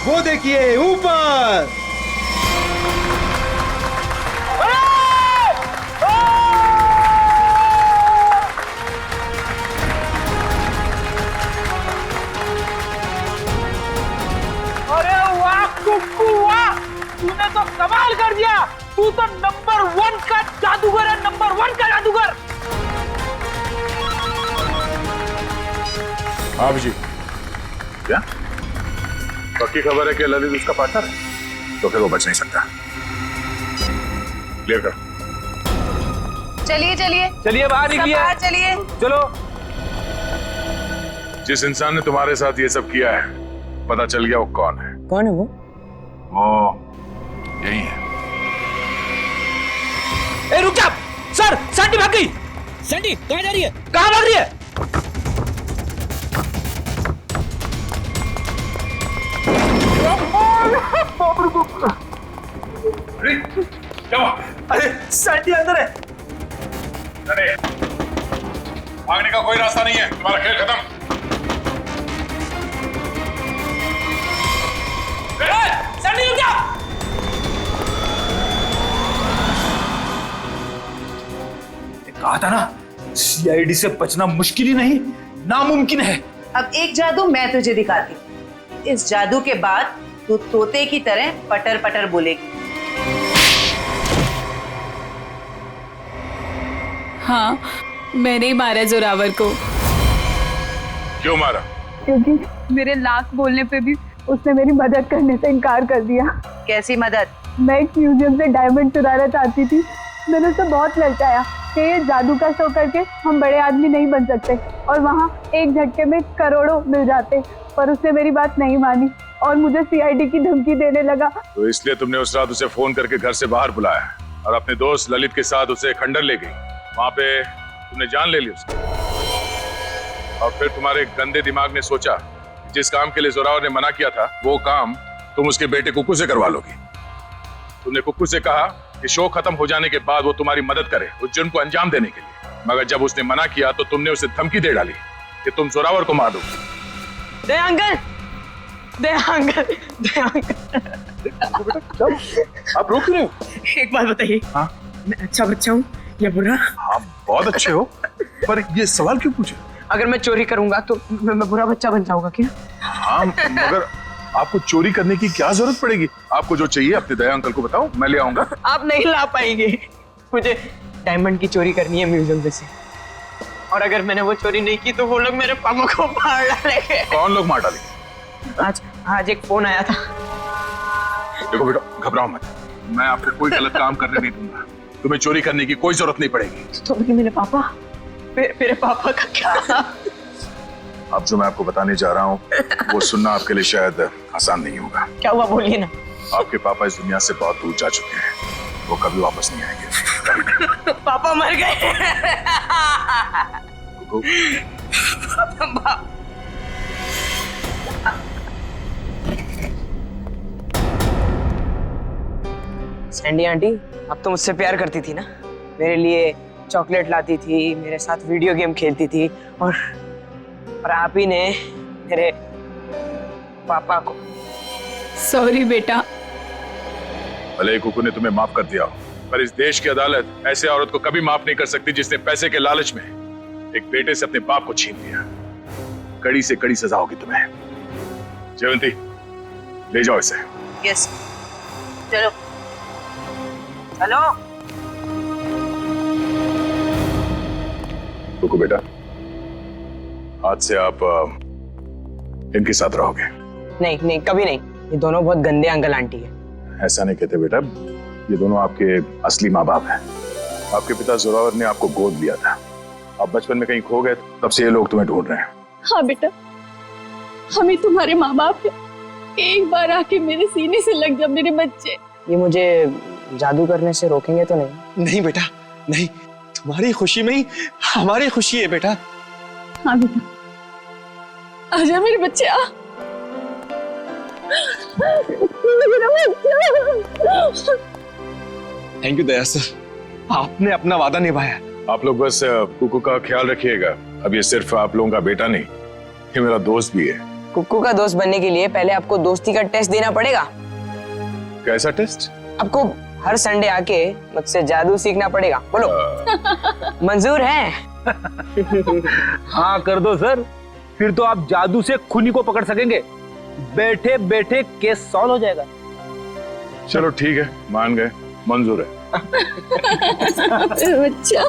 वो देखिए ऊपर। अरे वाह कुक्कू वाह, तूने तो कमाल कर दिया। तू तो नंबर 1 का जादूगर है, नंबर 1 का जादूगर। हाँ जी, क्या पक्की खबर है कि ललित उसका पार्टनर है? तो फिर वो बच नहीं सकता। क्लियर कर। चलिए चलिए चलिए बाहर निकलिए, बाहर चलिए। चलो। जिस इंसान ने तुम्हारे साथ ये सब किया है, पता चल गया वो कौन है? कौन है वो? वो यही है। ए रुक जा सर, सैंडी भाग गई। सैंडी कहाँ जा रही है? कहाँ भाग रही है? क्या? अरे सैंडी अंदर है। अरे भागने का कोई रास्ता नहीं है, तुम्हारा खेल खत्म। सैंडी रुक जा। कहा था ना, सीआईडी से बचना मुश्किल ही नहीं नामुमकिन है। अब एक जादू मैं तुझे दिखाती हूँ। इस जादू के बाद तू तोते की तरह पटर पटर बोलेगी। हाँ, मैंने ही मारा जोरावर को। क्यों मारा? क्योंकि मेरे लाख बोलने पे भी उसने मेरी मदद करने से इनकार कर दिया। कैसी मदद? मैं एक म्यूजियम से डायमंड चुराना चाहती थी। मैंने उसे बहुत ललचाया कि ये जादू का शो करके हम बड़े आदमी नहीं बन सकते और वहाँ एक झटके में करोड़ों मिल जाते, पर उसने मेरी बात नहीं मानी और मुझे सीआईडी की धमकी देने लगा। तो इसलिए तुमने उस रात उसे फोन करके घर से बाहर बुलाया और अपने दोस्त ललित के साथ उसे खंडर ले गई। वहां पे तुमने जान ले ली उसकी और फिर तुम्हारे गंदे दिमाग ने सोचा जिस काम के लिए जोरावर ने मना किया था वो काम तुम उसके बेटे कुक्कू से करवा लोगी। तुमने कुक्कू से कहा कि शो खत्म हो जाने के बाद वो तुम्हारी मदद करे उस जुर्म को अंजाम देने के लिए, मगर जब उसने मना किया तो तुमने उसे धमकी दे डाली कि तुम जोरावर को मार दोगे। दे अंकल, दे अंकल, दे अंकल। आप रोक रहे हो? एक बात बताइए, हाँ? मैं अच्छा बच्चा हूँ या बुरा? हाँ बहुत अच्छे हो, पर ये सवाल क्यों पूछे? अगर मैं चोरी करूंगा तो मैं बुरा बच्चा बन जाऊंगा क्या? हाँ, मगर आपको चोरी करने की क्या जरूरत पड़ेगी? आपको जो चाहिए अपने दया अंकल को बताओ, मैं ले आऊंगा। आप नहीं ला पाएंगे। मुझे डायमंड की चोरी करनी है म्यूजियम में से, और अगर मैंने वो चोरी नहीं की तो वो लोग मेरे पापा को मार डालेंगे। कौन लोग मार डालेंगे? आज एक फोन आया था। देखो बेटा, घबराओ मत, मैं आपको कोई गलत काम करने नहीं दूंगा। तुम्हें चोरी करने की कोई जरूरत नहीं पड़ेगी। तो मेरे पापा, मेरे पापा का क्या? अब जो मैं आपको बताने जा रहा हूँ वो सुनना आपके लिए शायद आसान नहीं होगा। क्या हुआ, बोलिए ना। आपके पापा इस दुनिया से बहुत दूर जा चुके हैं, वो कभी वापस नहीं आएंगे। पापा मर गए। सैंडी आंटी, अब तो मुझसे प्यार करती थी ना, मेरे लिए चॉकलेट लाती थी, मेरे साथ वीडियो गेम खेलती थी, और आप ही ने मेरे पापा को। सॉरी बेटा। भले ही कुकू ने तुम्हें माफ कर दिया हो, पर इस देश की अदालत ऐसे औरत को कभी माफ नहीं कर सकती जिसने पैसे के लालच में एक बेटे से अपने बाप को छीन लिया। कड़ी से कड़ी सजा होगी तुम्हें। जयवंती, ले जाओ इसे। यस, चलो चलो। कुकू बेटा, आज से आप इनके साथ रहोगे। नहीं नहीं, कभी नहीं। ये दोनों बहुत गंदे अंकल आंटी है। ऐसा नहीं कहते बेटा, ये दोनों आपके असली माँ बाप हैं। आपके पिता जोरावर ने आपको गोद लिया था, आप बचपन में कहीं खो गए, तब से ये लोग तुम्हें ढूंढ रहे हैं। हाँ बेटा, हम ही तुम्हारे माँ बाप हैं। एक बार आके मेरे सीने से लग जा मेरे बच्चे। ये मुझे जादू करने से रोकेंगे तो नहीं? नहीं बेटा, नहीं। तुम्हारी खुशी में ही हमारी खुशी है बेटा। हाँ बेटा, आजा मेरे बच्चे, आ। थैंक यू दया सर, आपने अपना वादा निभाया। आप लोग बस कुकू का ख्याल रखिएगा। अब ये सिर्फ आप लोगों का बेटा नहीं, ये मेरा दोस्त भी है। कुक्कू का दोस्त बनने के लिए पहले आपको दोस्ती का टेस्ट देना पड़ेगा। कैसा टेस्ट? आपको हर संडे आके मुझसे जादू सीखना पड़ेगा। बोलो, मंजूर है? हाँ कर दो सर, फिर तो आप जादू से खूनी को पकड़ सकेंगे। बैठे बैठे केस सॉल्व हो जाएगा। चलो ठीक है, मान गए, मंजूर है। बच्चा।